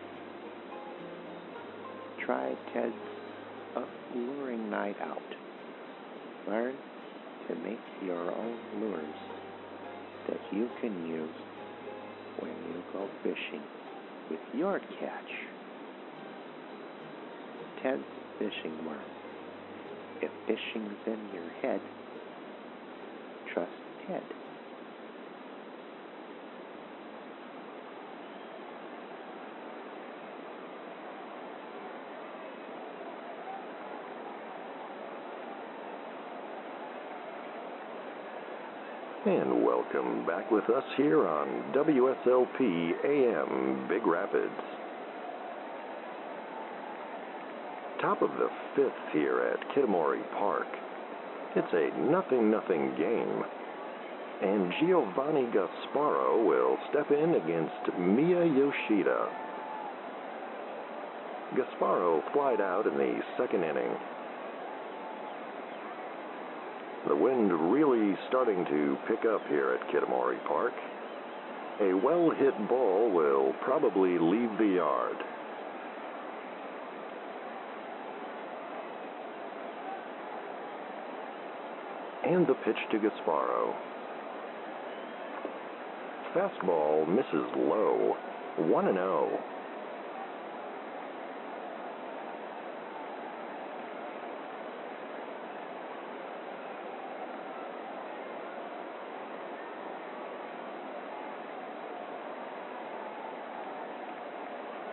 Speaker 4: Try Ted's Alluring Night Out. Learn to make your own lures that you can use when you go fishing with your catch. Ted's Fishing World. If fishing's in your head, trust Ted.
Speaker 3: And welcome back with us here on WSLP AM Big Rapids. Top of the 5th here at Kitamori Park. It's a 0-0 game. And Giovanni Gasparo will step in against Miya Yoshida. Gasparo flied out in the 2nd inning. The wind really starting to pick up here at Kitamori Park. A well-hit ball will probably leave the yard. And the pitch to Gasparo. Fastball misses low. 1-0.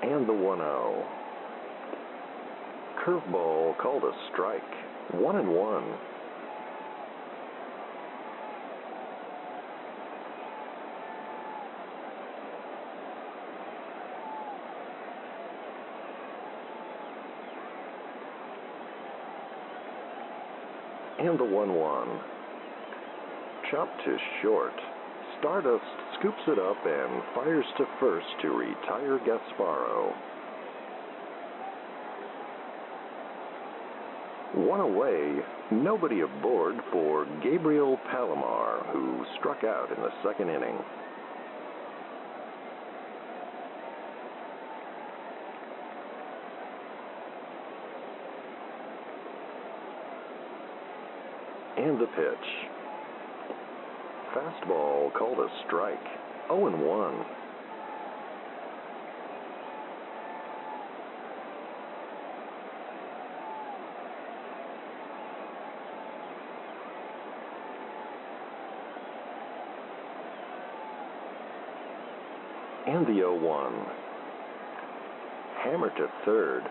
Speaker 3: And the 1-0. Curveball called a strike. 1-1. And the 1-1. Chopped to short. Stardust scoops it up and fires to first to retire Gasparo. One away, nobody aboard for Gabriel Palomar, who struck out in the 2nd inning. And the pitch. Fastball called a strike. 0-1. And the 0-1. Hammer to third.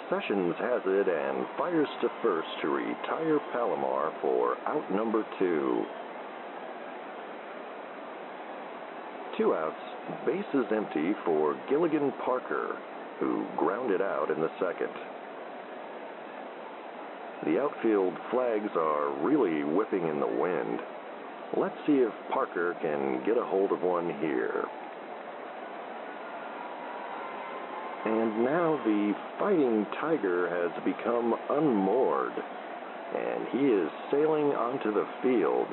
Speaker 3: Sessions has it and fires to first to retire Palomar for out number 2. 2 outs, bases empty for Gilligan Parker, who grounded out in the 2nd. The outfield flags are really whipping in the wind. Let's see if Parker can get a hold of one here. And now the Fighting Tiger has become unmoored. and he is sailing onto the field.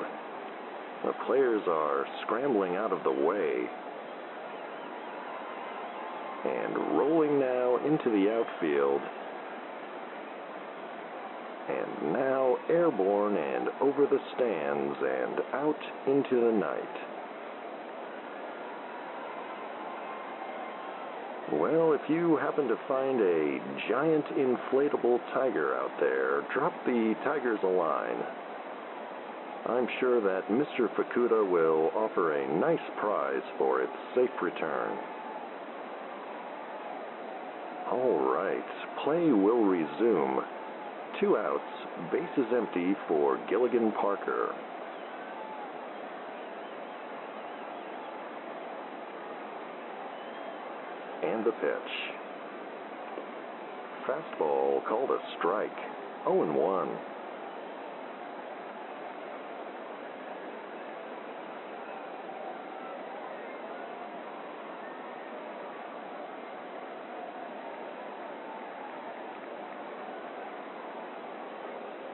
Speaker 3: The players are scrambling out of the way and rolling now into the outfield, and now airborne and over the stands and out into the night. Well, if you happen to find a giant inflatable tiger out there, drop the Tigers a line. I'm sure that Mr. Fukuda will offer a nice prize for its safe return. All right, play will resume. 2 outs, bases empty for Gilligan Parker. And the pitch. Fastball called a strike. 0-1.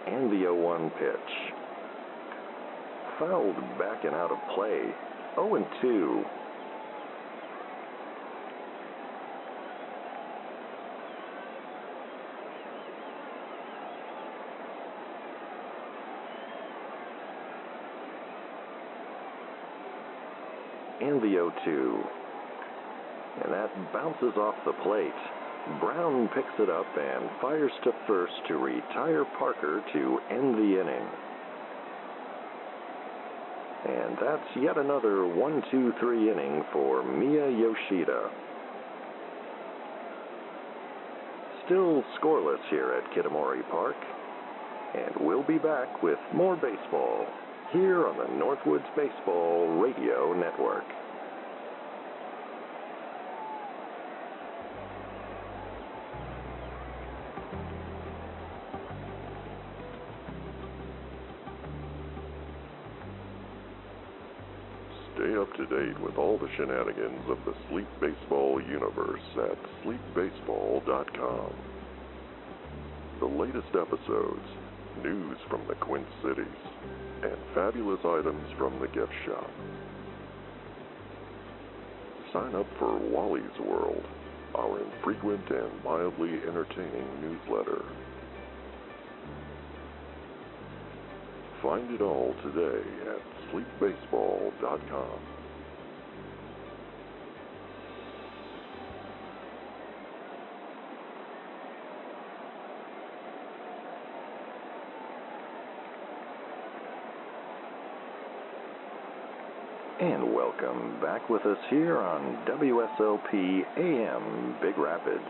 Speaker 3: And the 0-1 pitch. Fouled back and out of play. 0-2. And the 0-2. And that bounces off the plate. Brown picks it up and fires to first to retire Parker to end the inning. And that's yet another 1-2-3 inning for Miya Yoshida. Still scoreless here at Kitamori Park. And we'll be back with more baseball here on the Northwoods Baseball Radio Network.
Speaker 2: Stay up to date with all the shenanigans of the Sleep Baseball universe at sleepbaseball.com. The latest episodes, news from the Quint Cities, and fabulous items from the gift shop. Sign up for Wally's World, our infrequent and mildly entertaining newsletter. Find it all today at sleepbaseball.com.
Speaker 3: And welcome back with us here on WSLP AM Big Rapids.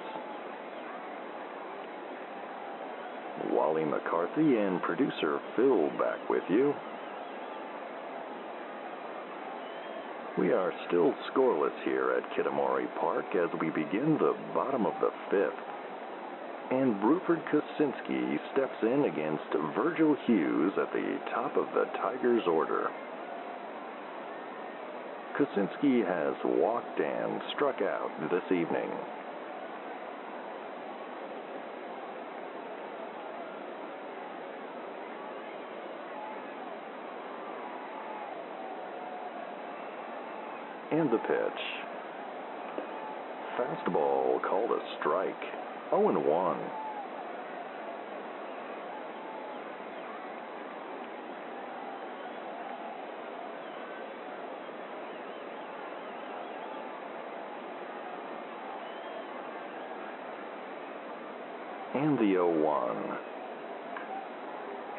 Speaker 3: Wally McCarthy and producer Phil back with you. We are still scoreless here at Kitamori Park as we begin the bottom of the 5th. And Bruford Kosinski steps in against Virgil Hughes at the top of the Tigers' order. Kosinski has walked and struck out this evening. And the pitch. Fastball called a strike. 0-1. And the 0-1.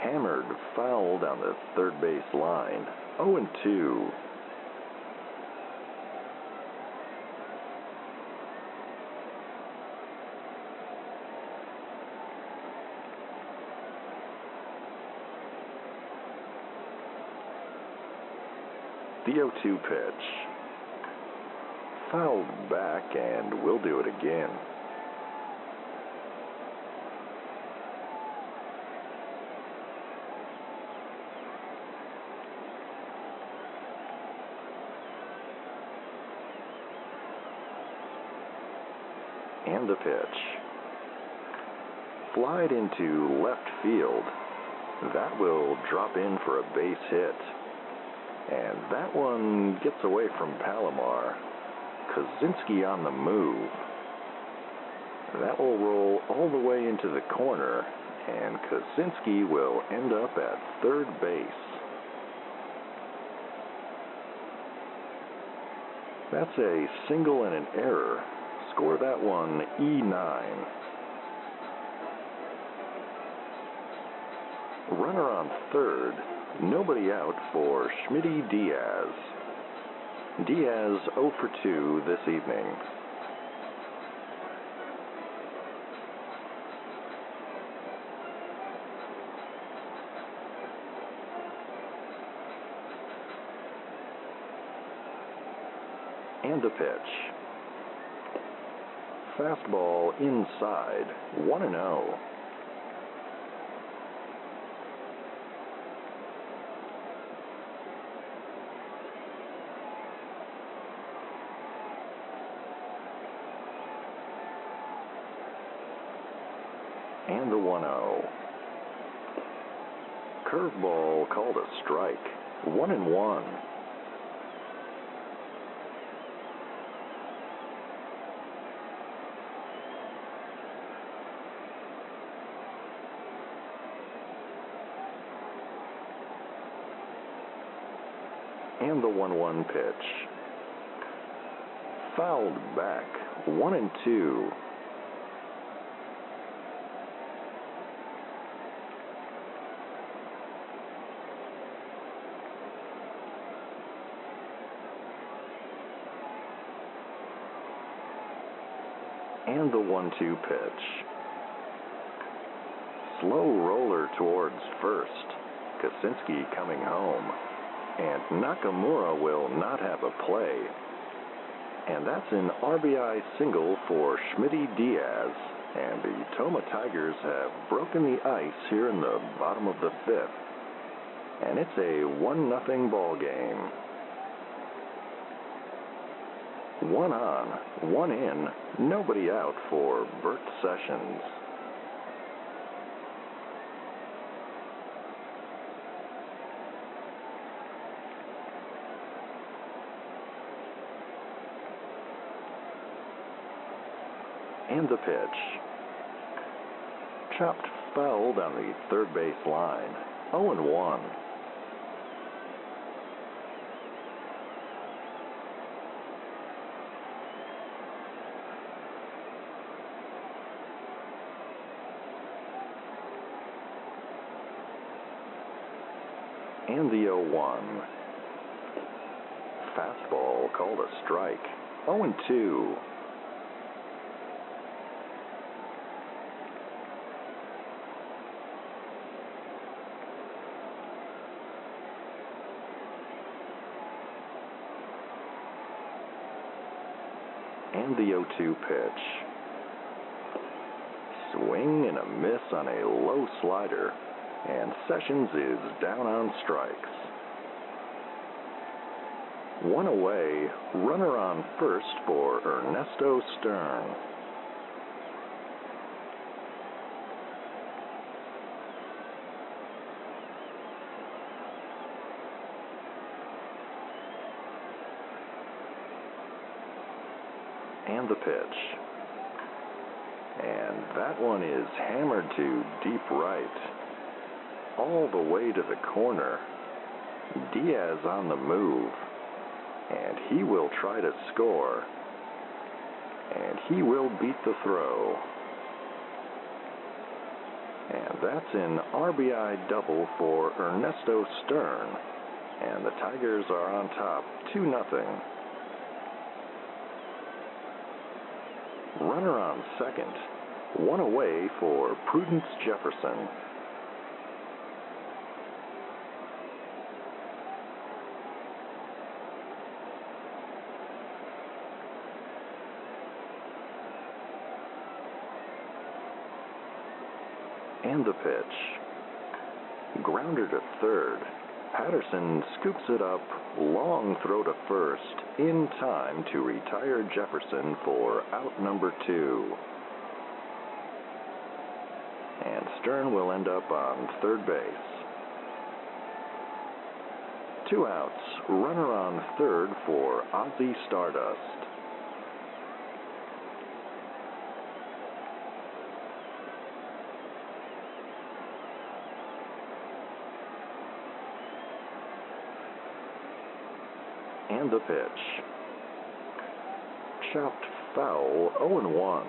Speaker 3: Hammered foul down the third base line. 0-2. The 0-2 pitch. Fouled back, and we'll do it again. And the pitch. Flied into left field. That will drop in for a base hit. And that one gets away from Palomar. Kaczynski on the move. That will roll all the way into the corner, and Kaczynski will end up at third base. That's a single and an error. Score that one E9. Runner on third, nobody out for Schmitty Diaz. Diaz 0 for 2 this evening. And the pitch. Fastball inside, 1-0. And the 1-0. Curveball called a strike, 1-1. And the 1-1 pitch. Fouled back, 1-2. And the 1-2 pitch. Slow roller towards first. Kaczynski coming home. And Nakamura will not have a play. And that's an RBI single for Schmitty Diaz. And the Tomah Tigers have broken the ice here in the bottom of the fifth. And it's a 1-0 ball game. 1 on, 1 in, nobody out for Bert Sessions. And the pitch. Chopped foul down the third base line, 0-1. And the 0-1. Fastball called a strike, 0-2. And the 0-2 pitch. Swing and a miss on a low slider, and Sessions is down on strikes. 1 away, runner on first for Ernesto Stern. And the pitch. And that one is hammered to deep right. All the way to the corner. Diaz on the move. And he will try to score. And he will beat the throw. And that's an RBI double for Ernesto Stern. And the Tigers are on top, 2-0. Runner on second, 1 away for Prudence Jefferson. And the pitch. Grounder to third. Patterson scoops it up, long throw to first, in time to retire Jefferson for out number 2. And and Stern will end up on third base. 2 outs, runner on third for Ozzy Stardust. And the pitch. Chopped foul, 0-1.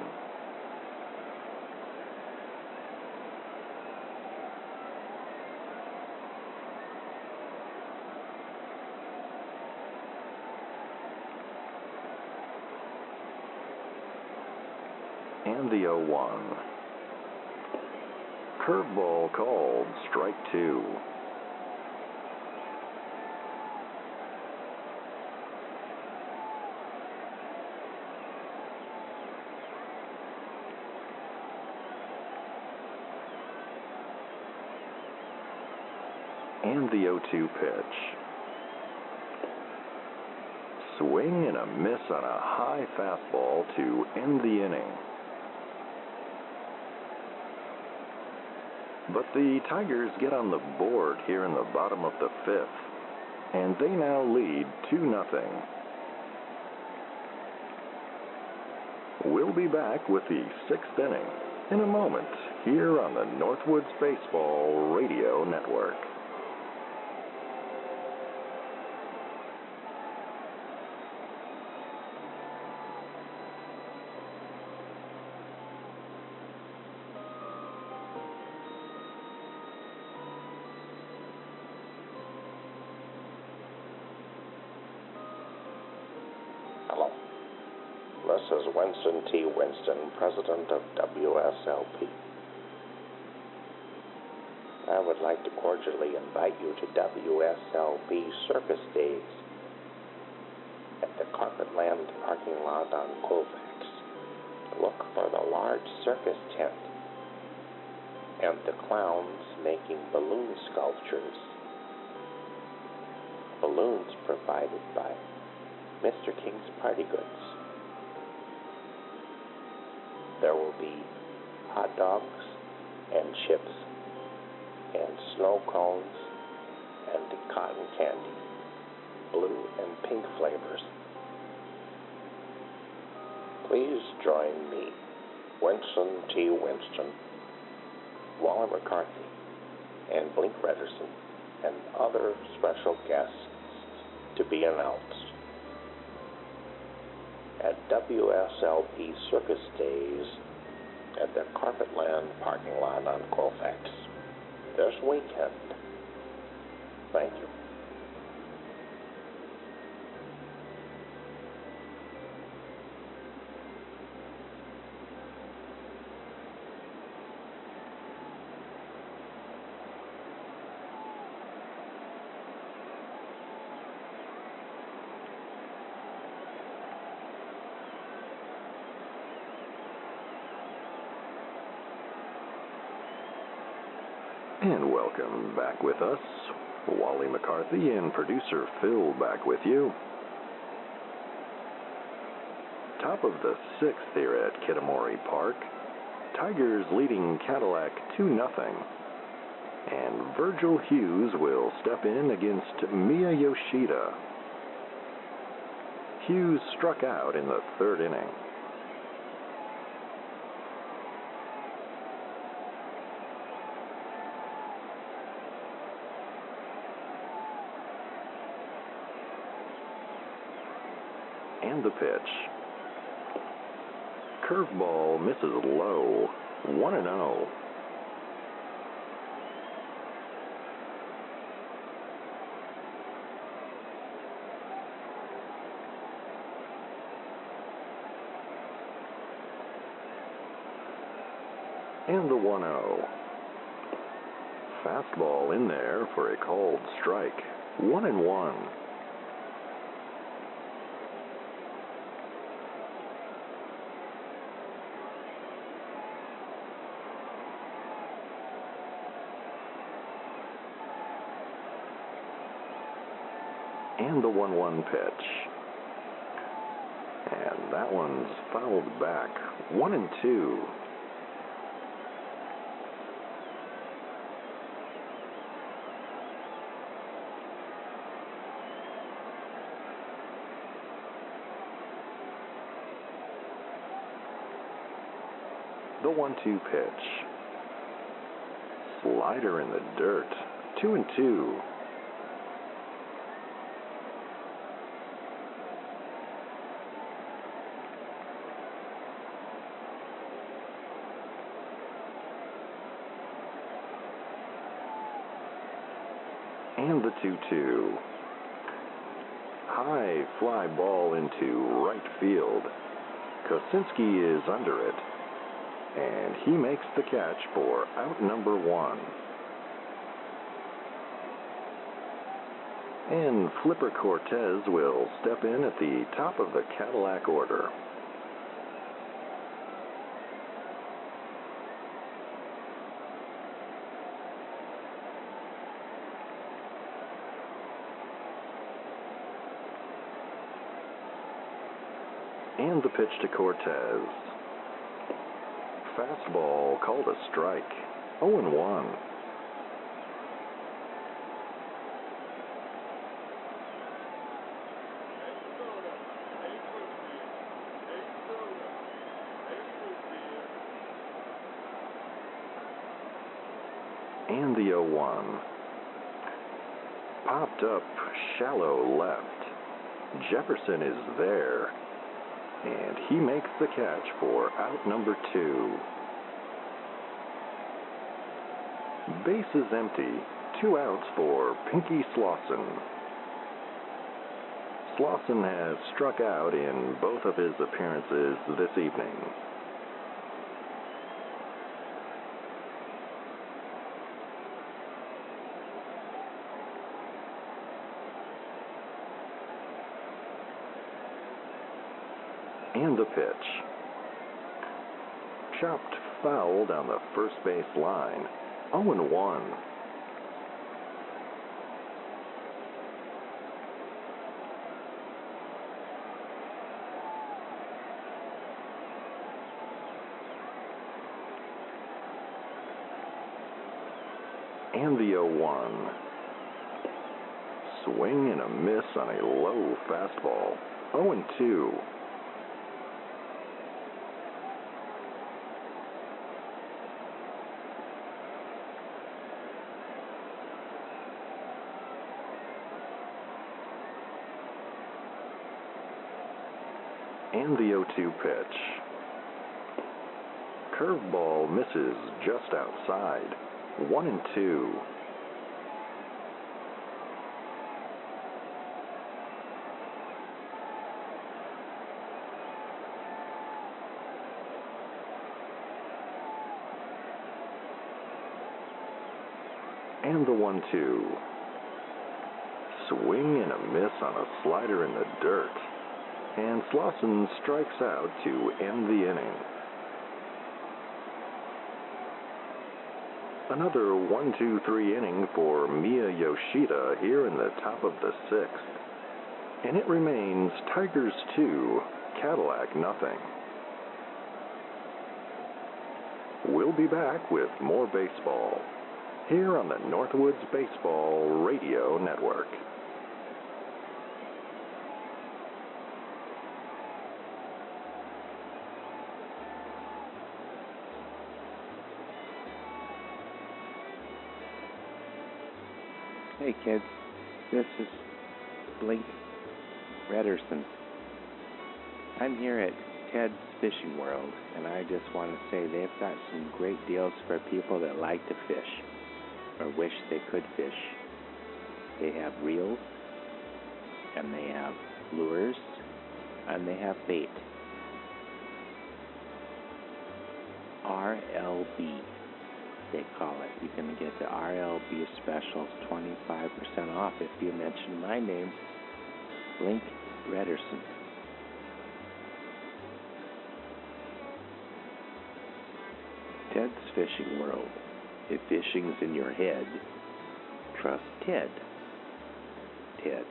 Speaker 3: And the 0-1. Curveball called, strike 2. And the 0-2 pitch. Swing and a miss on a high fastball to end the inning. But the Tigers get on the board here in the bottom of the 5th, and they now lead 2-0. We'll be back with the 6th inning in a moment here on the Northwoods Baseball Radio Network.
Speaker 6: Hello. This is Winston T. Winston, President of WSLP. I would like to cordially invite you to WSLP Circus Days at the Carpetland parking lot on Colfax. Look for the large circus tent and the clowns making balloon sculptures. Balloons provided by Mr. King's Party Goods. There will be hot dogs and chips and snow cones and cotton candy, blue and pink flavors. Please join me, Winston T. Winston, Wally McCarthy, and Blink Rederson, and other special guests to be announced at WSLP Circus Days at the Carpetland parking lot on Colfax this weekend. Thank you.
Speaker 3: And welcome back with us. Wally McCarthy and producer Phil back with you. Top of the 6th here at Kitamori Park. Tigers leading Cardillac 2-0. And Virgil Hughes will step in against Miya Yoshida. Hughes struck out in the 3rd inning. And the pitch. Curveball misses low. 1-0. And the 1-0. Fastball in there for a called strike. 1-1. And the 1-1 pitch. And that one's fouled back. 1-2. The 1-2 pitch. Slider in the dirt. 2-2. And the 2-2. High fly ball into right field. Kosinski is under it, and he makes the catch for out number 1. And Flipper Cortez will step in at the top of the Cadillac order. And the pitch to Cortez. Fastball called a strike. 0-1. And the 0-1. Popped up shallow left. Jefferson is there. And he makes the catch for out number 2. Bases empty. 2 outs for Pinky Slauson. Slauson has struck out in both of his appearances this evening. And the pitch. Chopped foul down the first base line. 0-1. And the 0-1. Swing and a miss on a low fastball. 0-2. And the 0-2 pitch. Curveball misses just outside. 1-2. And the 1-2. Swing and a miss on a slider in the dirt. And Slauson strikes out to end the inning. Another 1-2-3 inning for Miya Yoshida here in the top of the 6th. And it remains Tigers 2, Cadillac nothing. We'll be back with more baseball here on the Northwoods Baseball Radio Network.
Speaker 4: Hey kids, this is Blink Rederson. I'm here at Ted's Fishing World, and I just want to say they've got some great deals for people that like to fish or wish they could fish. They have reels, and they have lures, and they have bait. RLB. They call it. You can get the RLB specials 25% off if you mention my name, Blink Rederson. Ted's Fishing World. If fishing's in your head, trust Ted. Ted.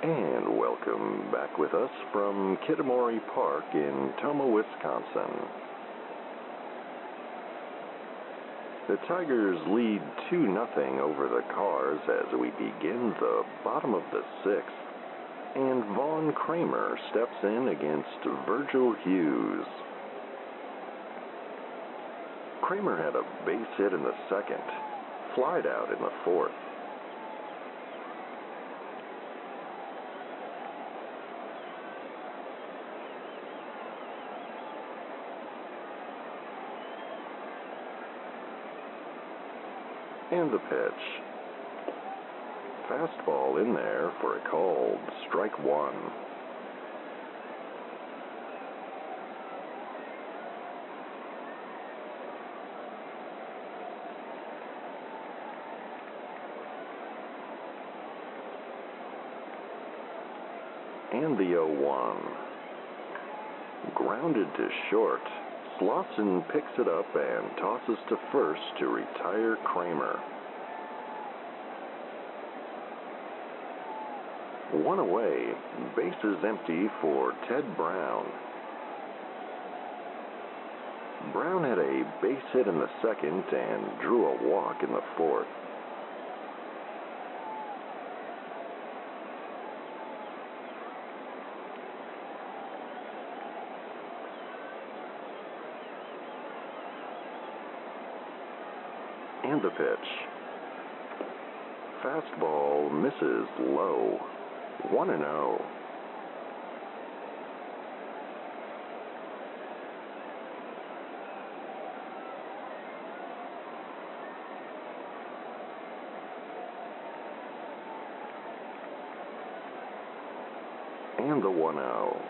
Speaker 3: And welcome back with us from Kitamori Park in Tomah, Wisconsin. The Tigers lead 2-0 over the Cars as we begin the bottom of the 6th, and Vaughn Kramer steps in against Virgil Hughes. Kramer had a base hit in the 2nd, flied out in the 4th. And the pitch. Fastball in there for a called strike 1. And the 0-1. Grounded to short. Slauson picks it up and tosses to first to retire Kramer. 1 away, bases empty for Ted Brown. Brown had a base hit in the 2nd and drew a walk in the 4th. And the pitch. Fastball misses low. 1-0. And the 1-0.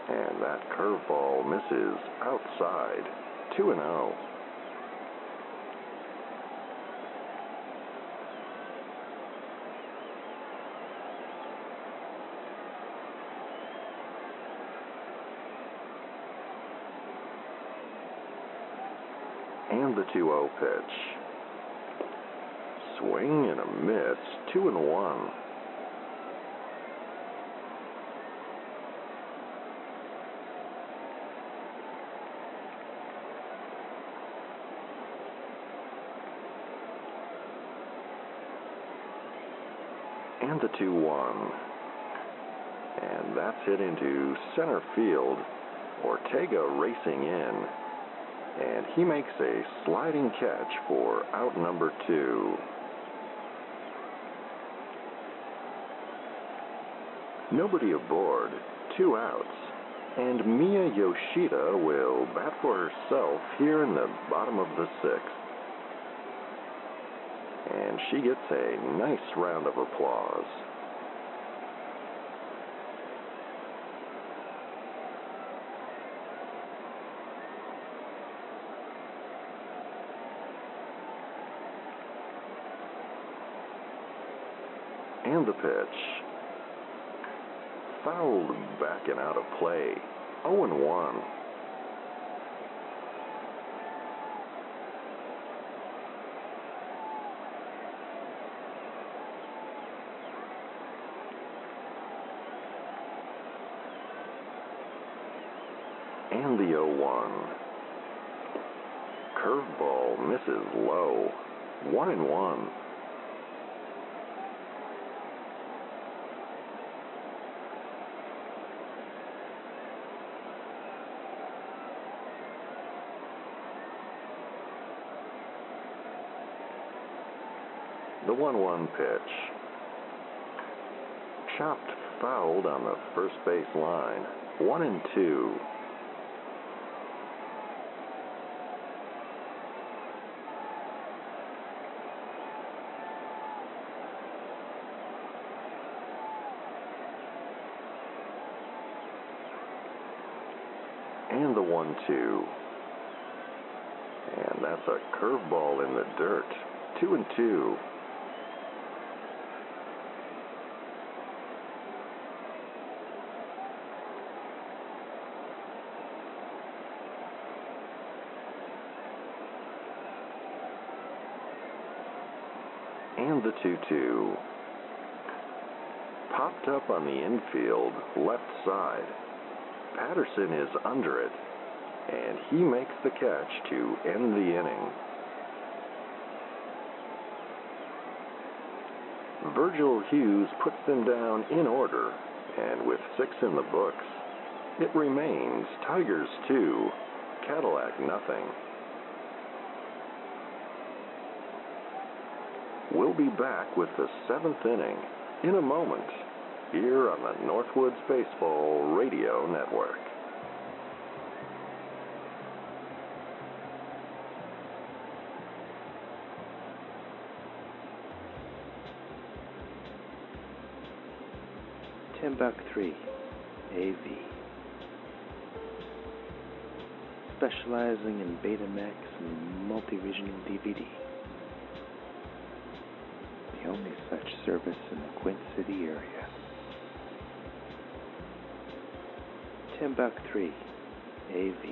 Speaker 3: And that curveball misses outside. 2-0. And the 2-0 pitch. Swing and a miss. 2-1. And the 2-1. And that's hit into center field. Ortega racing in. And he makes a sliding catch for out number 2. Nobody aboard, 2 outs, and Miya Yoshida will bat for herself here in the bottom of the 6th. And she gets a nice round of applause. And the pitch. Fouled back and out of play. 0-1. And the 0-1. Curveball misses low. 1-1. The 1-1 pitch. Chopped fouled on the first base line. 1-2. And the 1-2. And that's a curveball in the dirt. 2-2. And the 2-2. popped up on the infield left side. Patterson is under it, and he makes the catch to end the inning. Virgil Hughes puts them down in order, and with 6 in the books, it remains Tigers 2, Cardillac nothing. We'll be back with the 7th inning in a moment, here on the Northwoods Baseball Radio Network.
Speaker 4: $10.3 AV. Specializing in Betamax and multi-regional DVD. The only such service in the Quint City area. $10.3 AV.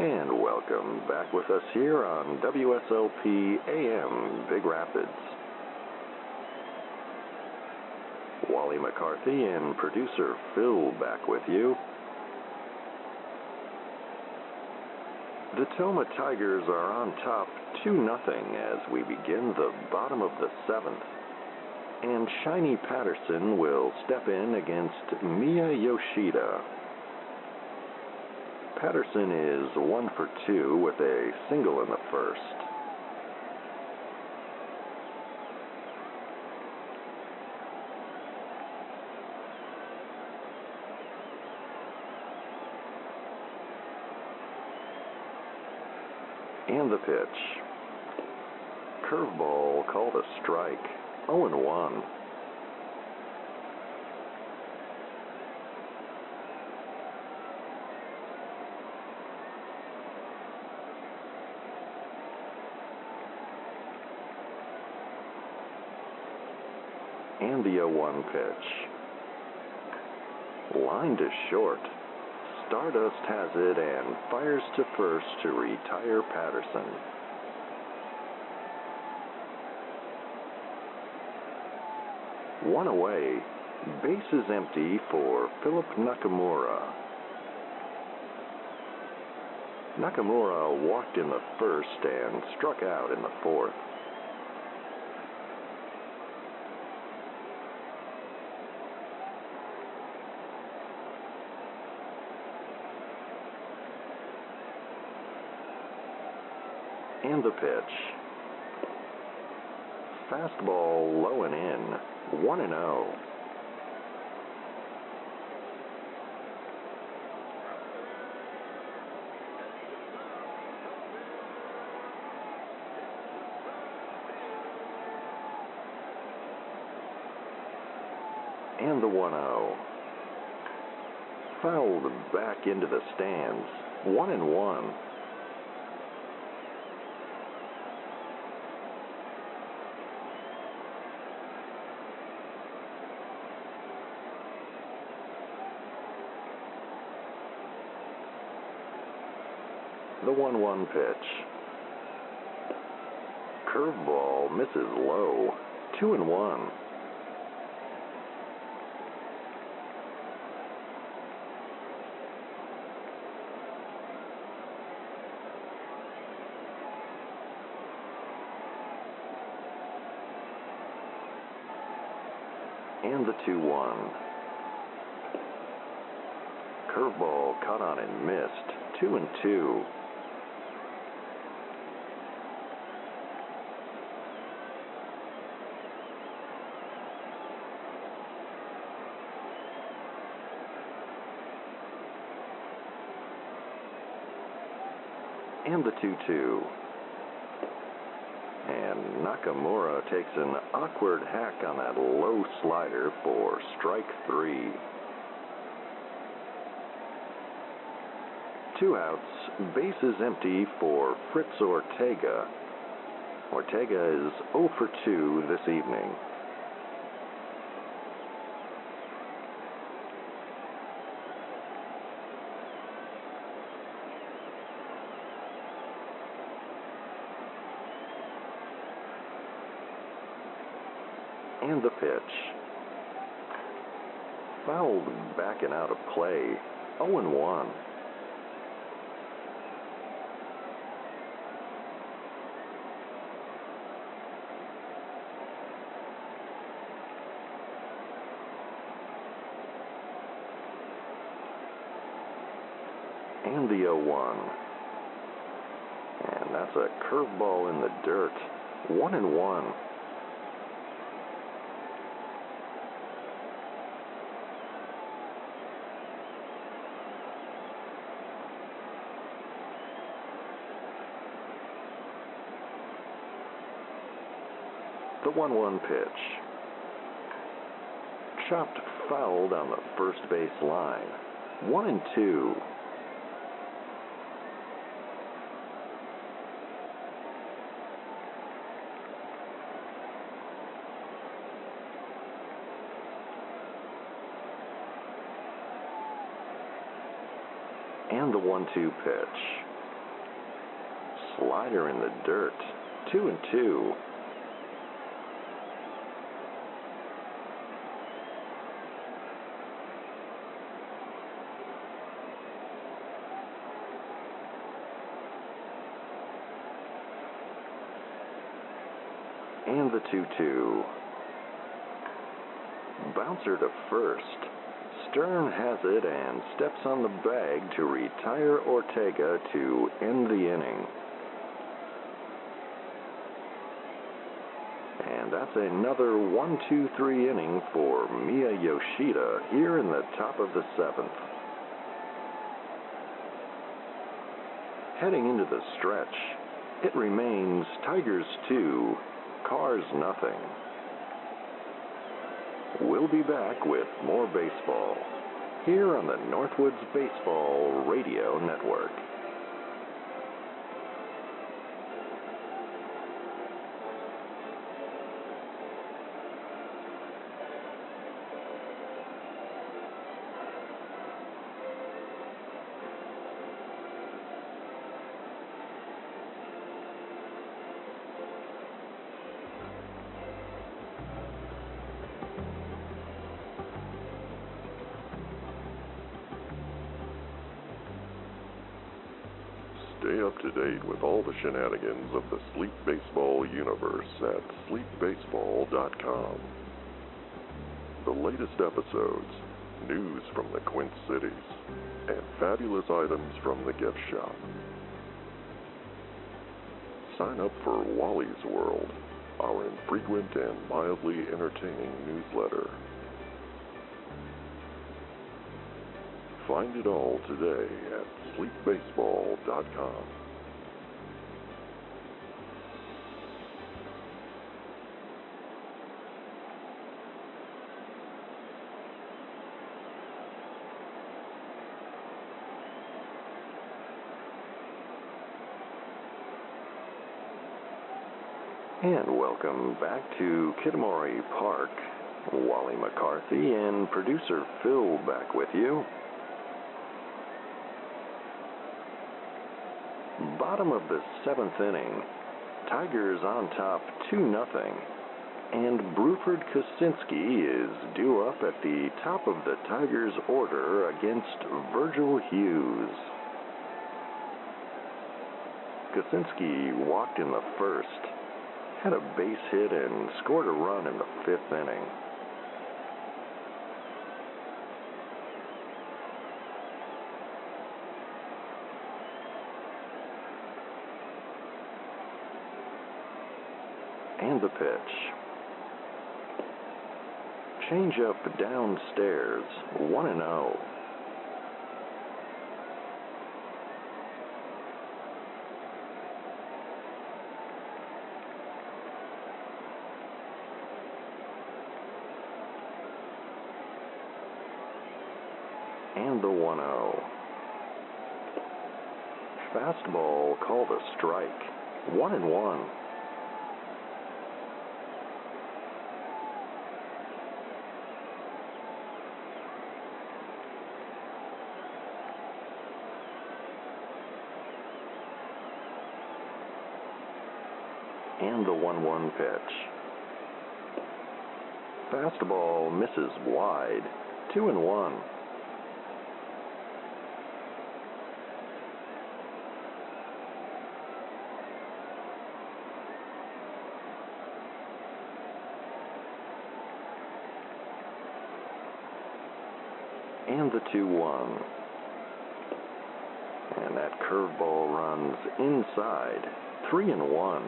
Speaker 3: And welcome back with us here on WSLP AM Big Rapids. Wally McCarthy and producer Phil back with you. The Tomah Tigers are on top 2-0 as we begin the bottom of the 7th. And Shiny Patterson will step in against Miya Yoshida. Patterson is 1 for 2 with a single in the first. And the pitch. Curveball called a strike. 0-1. And the 0-1 pitch. Line to short. Stardust has it and fires to first to retire Patterson. One away. Bases empty for Philip Nakamura. Nakamura walked in the first and struck out in the fourth. And the pitch. Fastball low and in. 1-0. And the 1-0. Fouled back into the stands. 1-1. The 1-1 pitch. Curveball misses low. 2-1. And the 2-1. Curveball caught on and missed. 2-2. And the 2-2. And Nakamura takes an awkward hack on that low slider for strike 3. 2 outs, bases empty for Fritz Ortega. Ortega is 0 for 2 this evening. And the pitch. Fouled back and out of play. 0-1. And the 0-1. And that's a curveball in the dirt. 1-1. The 1-1 pitch. Chopped fouled on the first base line. 1-2. And the 1-2 pitch. Slider in the dirt. 2-2. And the 2-2. Bouncer to first. Stern has it and steps on the bag to retire Ortega to end the inning. And that's another 1-2-3 inning for Miya Yoshida here in the top of the 7th. Heading into the stretch, it remains Tigers 2, Cars nothing. We'll be back with more baseball here on the Northwoods Baseball Radio Network.
Speaker 2: Stay up to date with all the shenanigans of the Sleep Baseball universe at sleepbaseball.com. The latest episodes, news from the Quint Cities, and fabulous items from the gift shop. Sign up for Wally's World, our infrequent and mildly entertaining newsletter. Find it all today at sleepbaseball.com.
Speaker 3: And welcome back to Kitamori Park. Wally McCarthy and producer Phil back with you. Bottom of the 7th inning, Tigers on top 2-0, and Bruford Kosinski is due up at the top of the Tigers order against Virgil Hughes. Kosinski walked in the first, had a base hit and scored a run in the 5th inning. And the pitch. Change up downstairs, 1-0. And the 1-0. Fastball called a strike, 1-1. And the 1-1 pitch. Fastball misses wide. 2-1. And the 2-1. And that curveball runs inside. 3-1.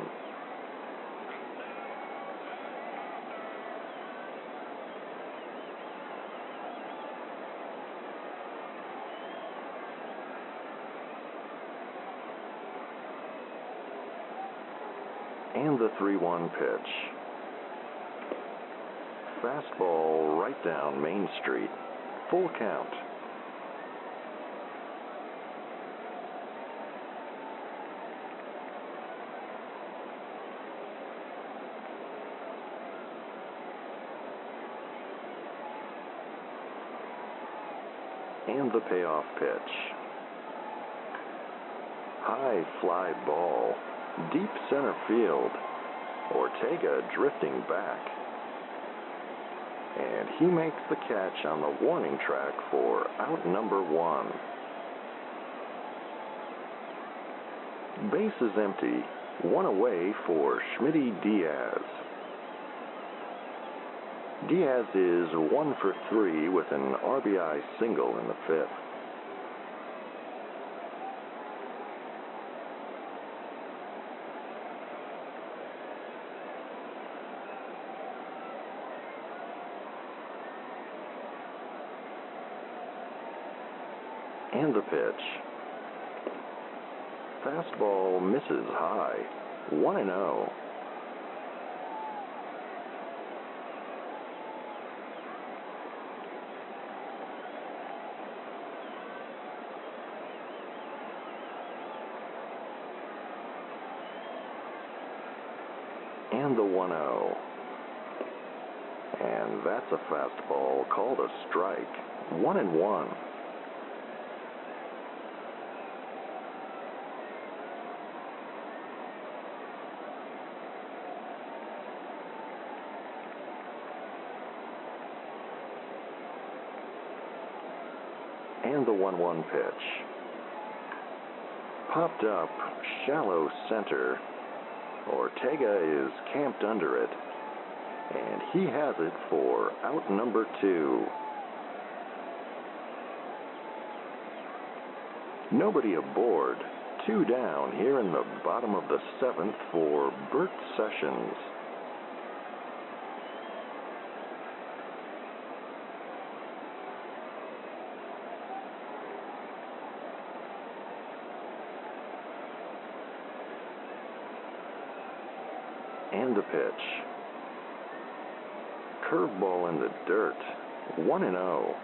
Speaker 3: And the 3-1 pitch. Fastball right down Main Street. Full count. And the payoff pitch. High fly ball. Deep center field. Ortega drifting back. And he makes the catch on the warning track for out number 1. Base is empty. 1 away for Schmitty Diaz. Diaz is 1 for 3 with an RBI single in the 5th. And the pitch. Fastball misses high. 1-0. And the 1-0. And that's a fastball called a strike. 1-1. And the 1-1 pitch. Popped up, shallow center. Ortega is camped under it. And he has it for out number 2. Nobody aboard. 2 down here in the bottom of the 7th for Bert Sessions. And the pitch. Curveball in the dirt. 1-0.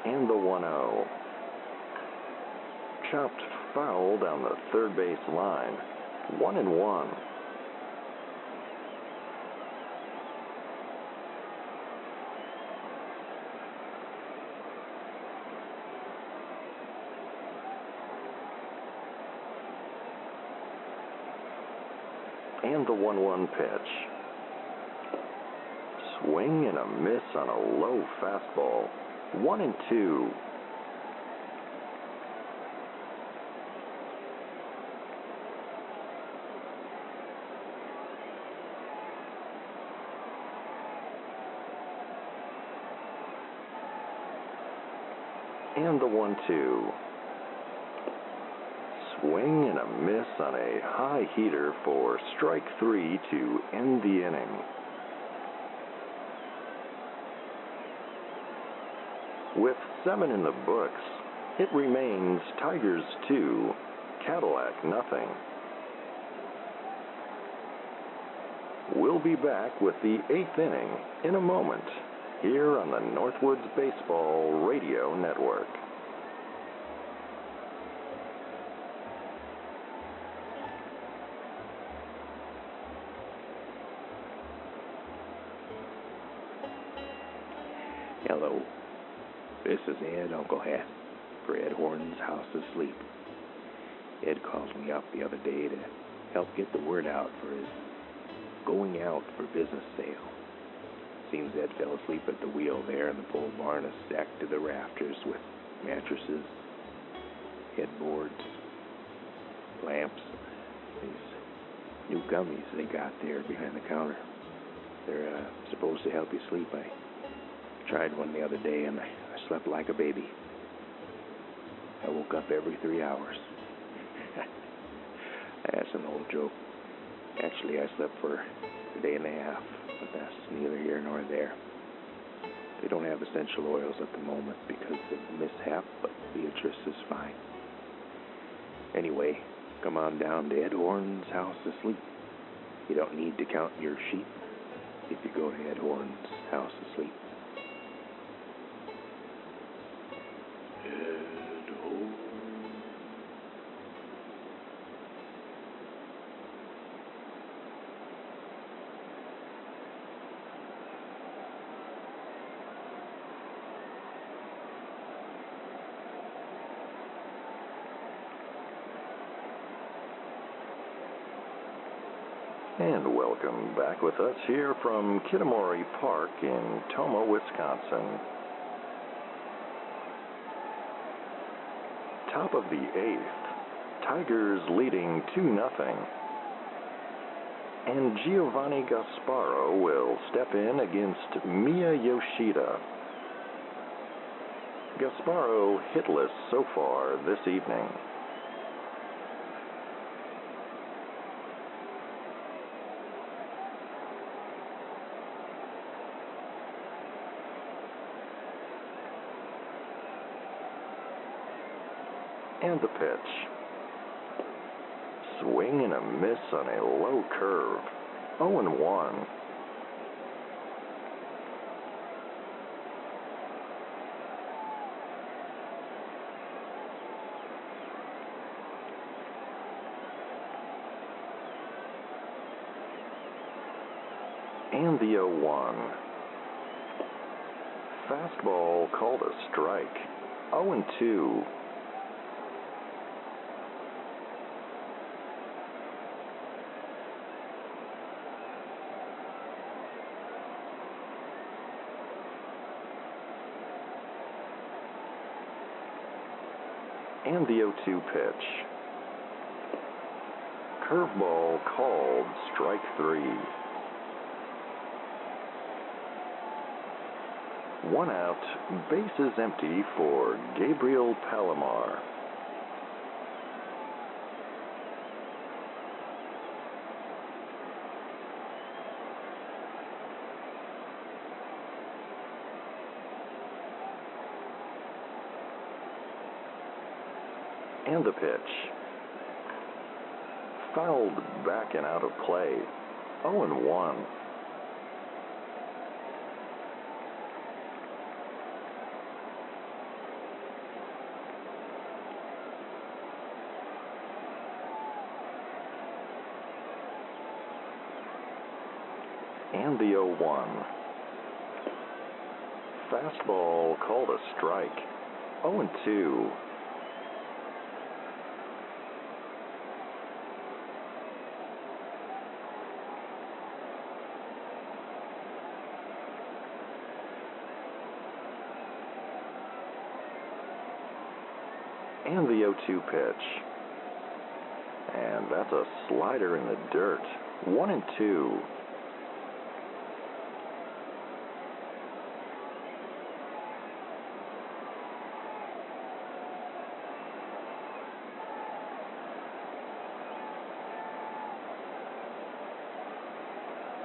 Speaker 3: And the 1-0. Chopped foul down the third base line. 1-1. And the 1-1 pitch. Swing and a miss on a low fastball. 1-2. And the 1-2. Swing and a miss on a high heater for strike 3 to end the inning. With 7 in the books, it remains Tigers 2, Cardillac nothing. We'll be back with the 8th inning in a moment here on the Northwoods Baseball Radio Network.
Speaker 4: Hello. This is Ed, Uncle Hat, for Ed Horton's House of Sleep. Ed called me up the other day to help get the word out for his going out for business sale. Seems Ed fell asleep at the wheel there, and the pole barn is stacked to the rafters with mattresses, headboards, lamps, these new gummies they got there behind the counter. They're supposed to help you sleep. I tried one the other day, and I slept like a baby. I woke up every 3 hours. That's an old joke. Actually, I slept for a day and a half, but that's neither here nor there. They don't have essential oils at the moment because of the mishap, but Beatrice is fine. Anyway, come on down to Ed Horton's House of Sleep. You don't need to count your sheep if you go to Ed Horton's House of Sleep.
Speaker 3: And welcome back with us here from Kitamori Park in Tomah, Wisconsin. Top of the 8th, Tigers leading 2-0. And Giovanni Gasparo will step in against Miya Yoshida. Gasparo hitless so far this evening. And the pitch. Swing and a miss on a low curve. 0-1. And the 0-1. Fastball called a strike. 0-2. And the 0-2 pitch. Curveball called strike 3. 1 out, bases empty for Gabriel Palomar. And the pitch. Fouled back and out of play. 0-1. And the 0-1. Fastball called a strike. 0-2. And the 0-2 pitch. And that's a slider in the dirt. 1-2.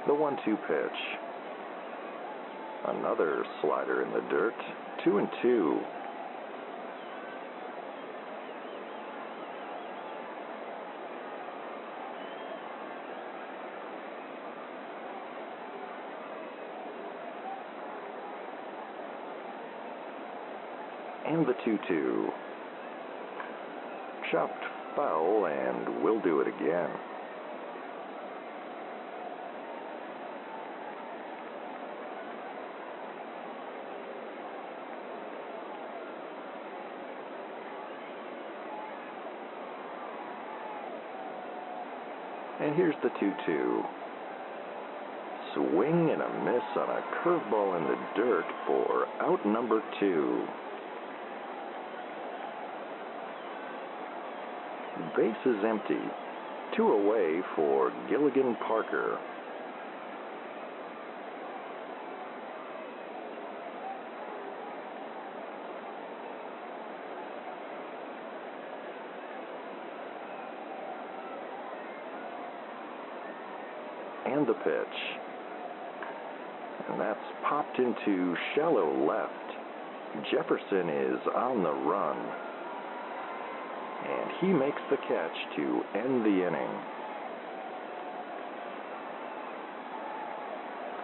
Speaker 3: The 1-2 pitch. Another slider in the dirt. 2-2. And the 2-2. Chopped foul, and we'll do it again. And here's the 2-2. Swing and a miss on a curveball in the dirt for out number 2. Base is empty. 2 away for Gilligan Parker. And the pitch. And that's popped into shallow left. Jefferson is on the run. And he makes the catch to end the inning.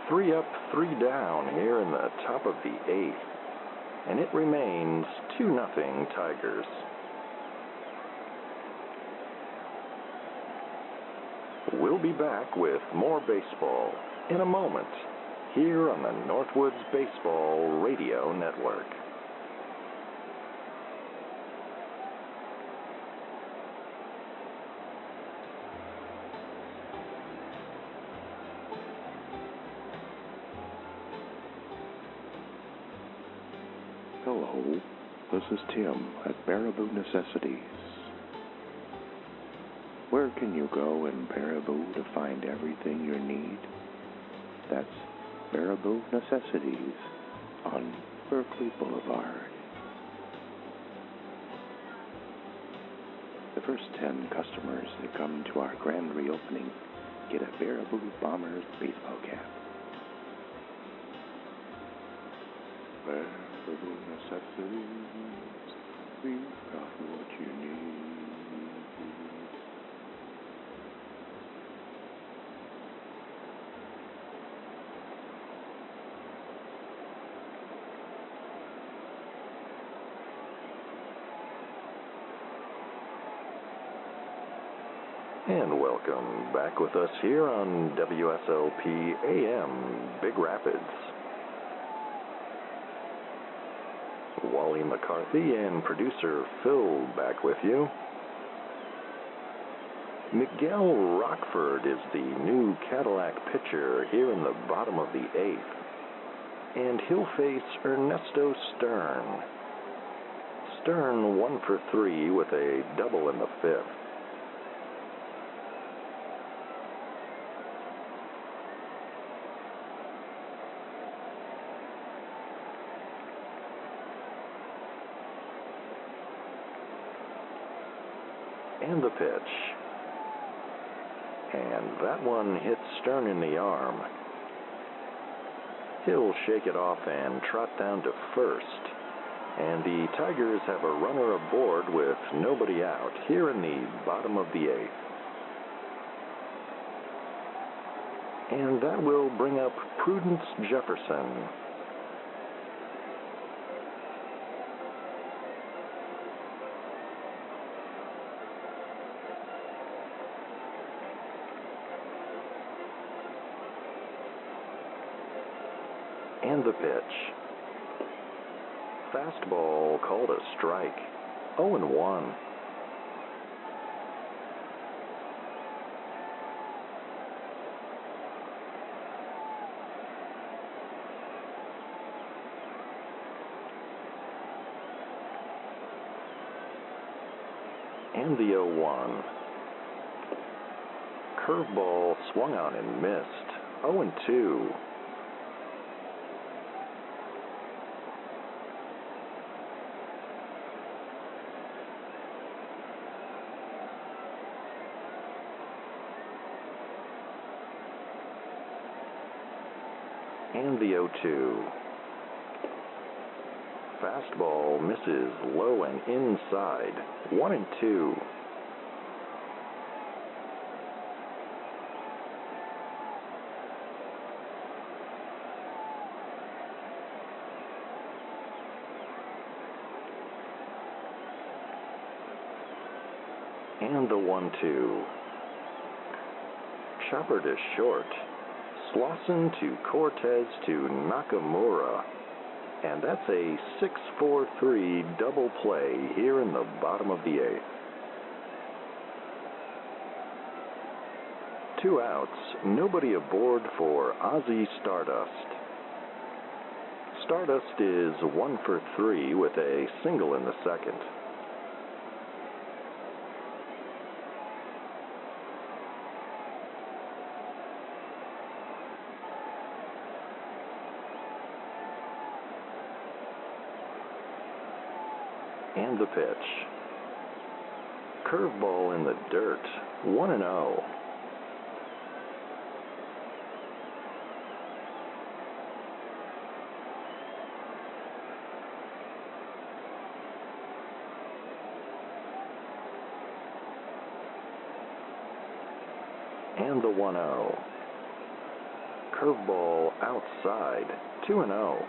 Speaker 3: 3 up, 3 down here in the top of the 8th. And it remains 2-0 Tigers. We'll be back with more baseball in a moment here on the Northwoods Baseball Radio Network.
Speaker 5: Hello, this is Tim at Baraboo Necessities. Where can you go in Baraboo to find everything you need? That's Baraboo Necessities on Berkeley Boulevard. The first 10 customers that come to our grand reopening get a Baraboo Bombers baseball cap. Baraboo Necessities, we've got what you need.
Speaker 3: And welcome back with us here on WSLP AM Big Rapids. Wally, McCarthy, and producer Phil back with you. Miguel Rockford is the new Cardillac pitcher here in the bottom of the 8th. And he'll face Ernesto Stern. Stern 1 for 3 with a double in the 5th. And the pitch. And that one hits Stern in the arm. He'll shake it off and trot down to first. And the Tigers have a runner aboard with nobody out here in the bottom of the 8th. And that will bring up Prudence Jefferson. And the pitch. Fastball called a strike. 0-1. And the 0-1. Curveball swung on and missed. 0-2. And the 0-2. Fastball misses low and inside. 1-2. And the 1-2. Chopper to short. Slauson to Cortez to Nakamura. And that's a 6-4-3 double play here in the bottom of the 8th. 2 outs, nobody aboard for Ozzy Stardust. Stardust is 1 for 3 with a single in the second. And the pitch. Curveball in the dirt, 1-0. And the 1-0. Curveball outside, 2-0.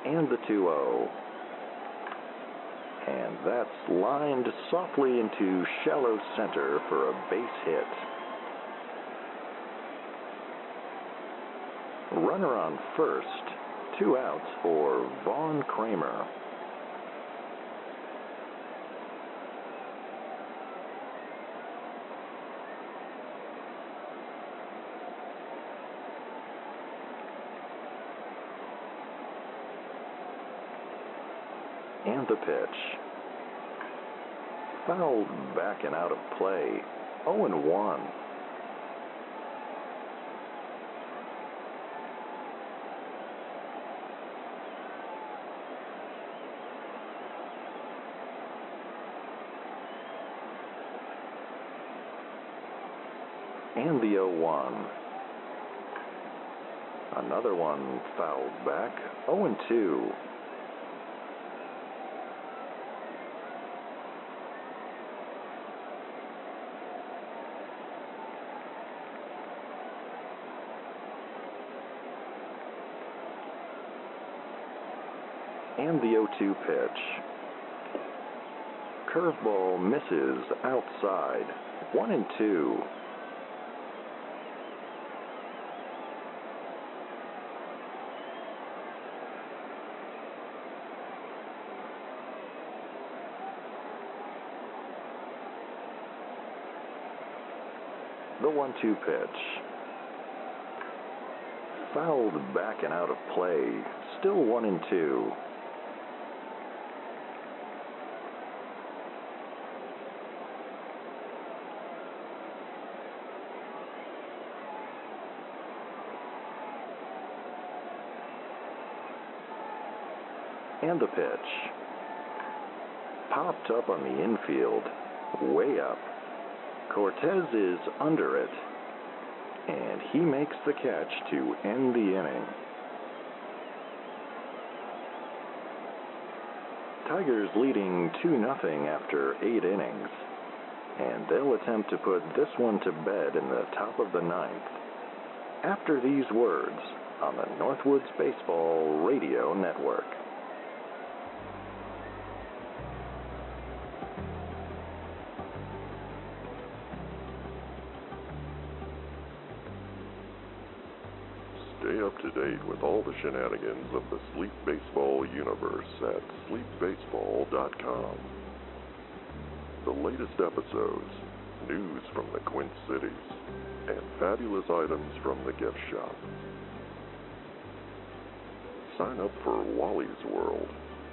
Speaker 3: And the 2-0. And that's lined softly into shallow center for a base hit. Runner on first, 2 outs for Vaughn Kramer. And the pitch. Fouled back and out of play, 0-1. And the 0-1. Another one fouled back, 0-2. And the 0-2 pitch. Curveball misses outside, 1-2. The 1-2 pitch. Fouled back and out of play, still 1-2. And the pitch. Popped up on the infield, way up. Cortez is under it, and he makes the catch to end the inning. Tigers leading 2-0 after 8 innings, and they'll attempt to put this one to bed in the top of the 9th. After these words on the Northwoods Baseball Radio Network.
Speaker 2: Stay up to date with all the shenanigans of the Sleep Baseball universe at sleepbaseball.com. The latest episodes, news from the Quint Cities, and fabulous items from the gift shop. Sign up for Wally's World,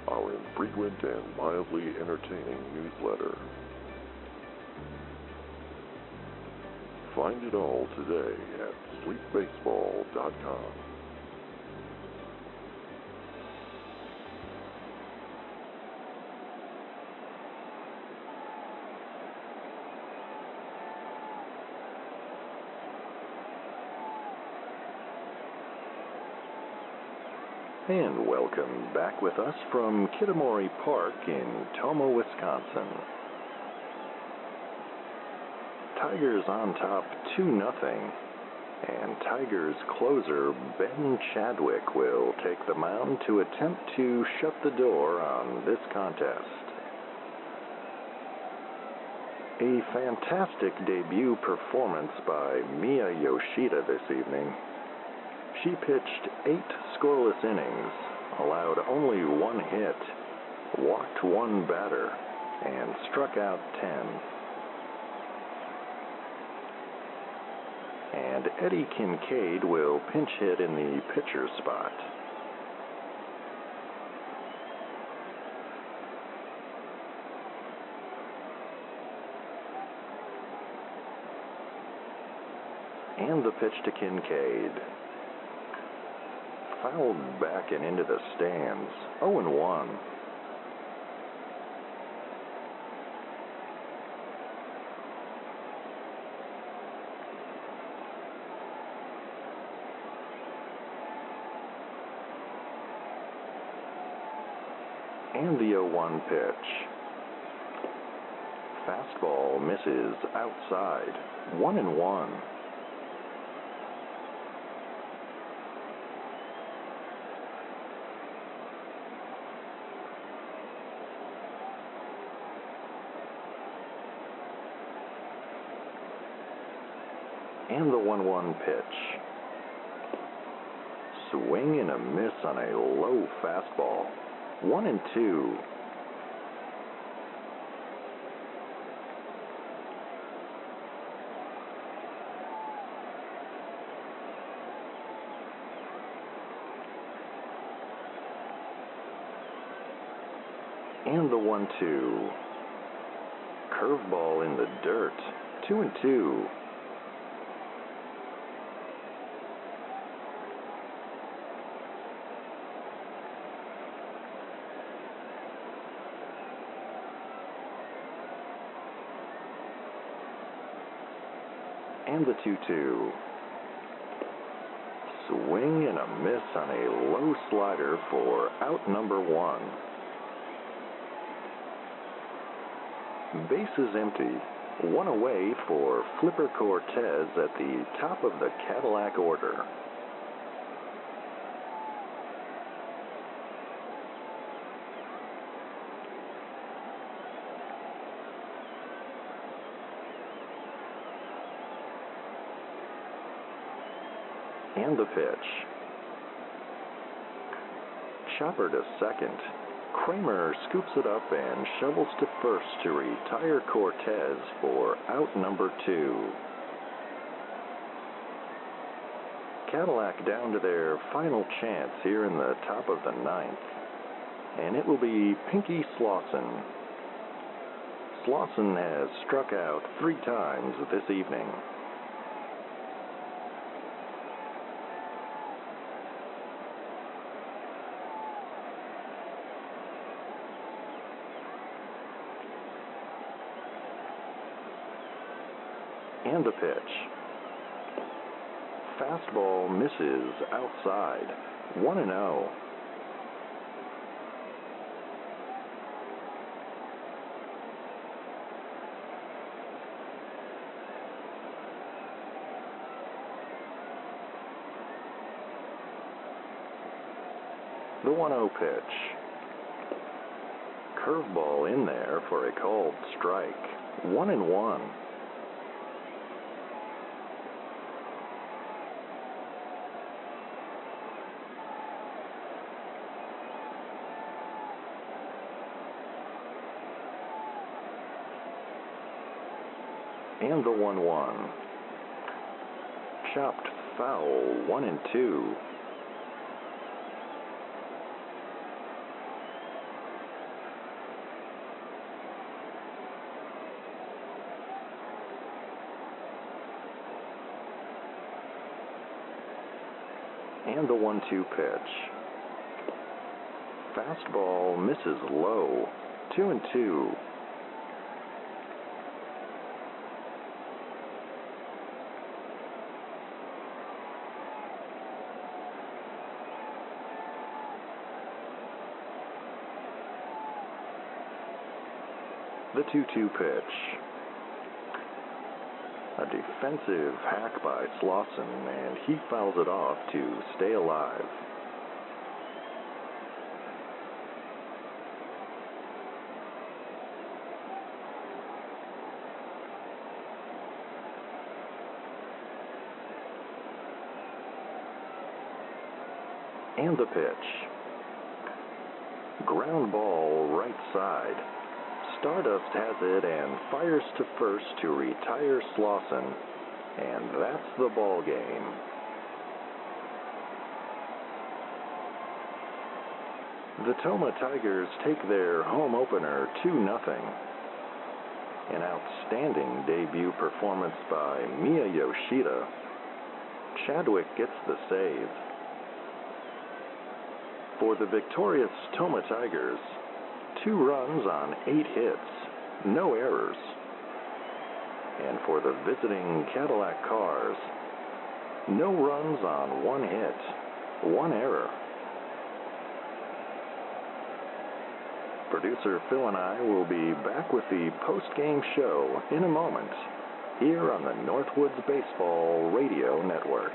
Speaker 2: our infrequent and mildly entertaining newsletter. Find it all today at sleepbaseball.com.
Speaker 3: And welcome back with us from Kitamori Park in Tomah, Wisconsin. Tigers on top 2-0, and Tigers closer Ben Chadwick will take the mound to attempt to shut the door on this contest. A fantastic debut performance by Miya Yoshida this evening. She pitched 8 scoreless innings, allowed only 1 hit, walked 1 batter, and struck out 10. And Eddie Kincaid will pinch hit in the pitcher's spot. And the pitch to Kincaid. Fouled back and into the stands. 0-1. And the 0-1 pitch. Fastball misses outside. 1-1. And the 1-1 pitch. Swing and a miss on a low fastball. 1-2. And the 1-2. Curveball in the dirt. 2-2. And the 2-2. Swing and a miss on a low slider for out number 1. Bases empty. 1 away for Flipper Cortez at the top of the Cardillac order. And the pitch. Chopper to second. Kramer scoops it up and shovels to first to retire Cortez for out number 2. Cardillac down to their final chance here in the top of the 9th. And it will be Pinky Slauson. Slauson has struck out 3 times this evening. And the pitch. Fastball misses outside. 1-0. The 1-0 pitch. Curveball in there for a called strike. 1-1. And the 1-1. Chopped foul. 1-2. And the 1-2 pitch. Fastball misses low. 2-2. The 2-2 pitch. A defensive hack by Slauson, and he fouls it off to stay alive. and the pitch. Ground ball right side. Stardust has it and fires to first to retire Slauson, and that's the ball game. The Tomah Tigers take their home opener 2-0. An outstanding debut performance by Miya Yoshida. Chadwick gets the save. For the victorious Tomah Tigers, 2 runs on 8 hits, no errors. And for the visiting Cardillac Cars, no runs on 1 hit, 1 error. Producer Phil and I will be back with the post-game show in a moment, here on the Northwoods Baseball Radio Network.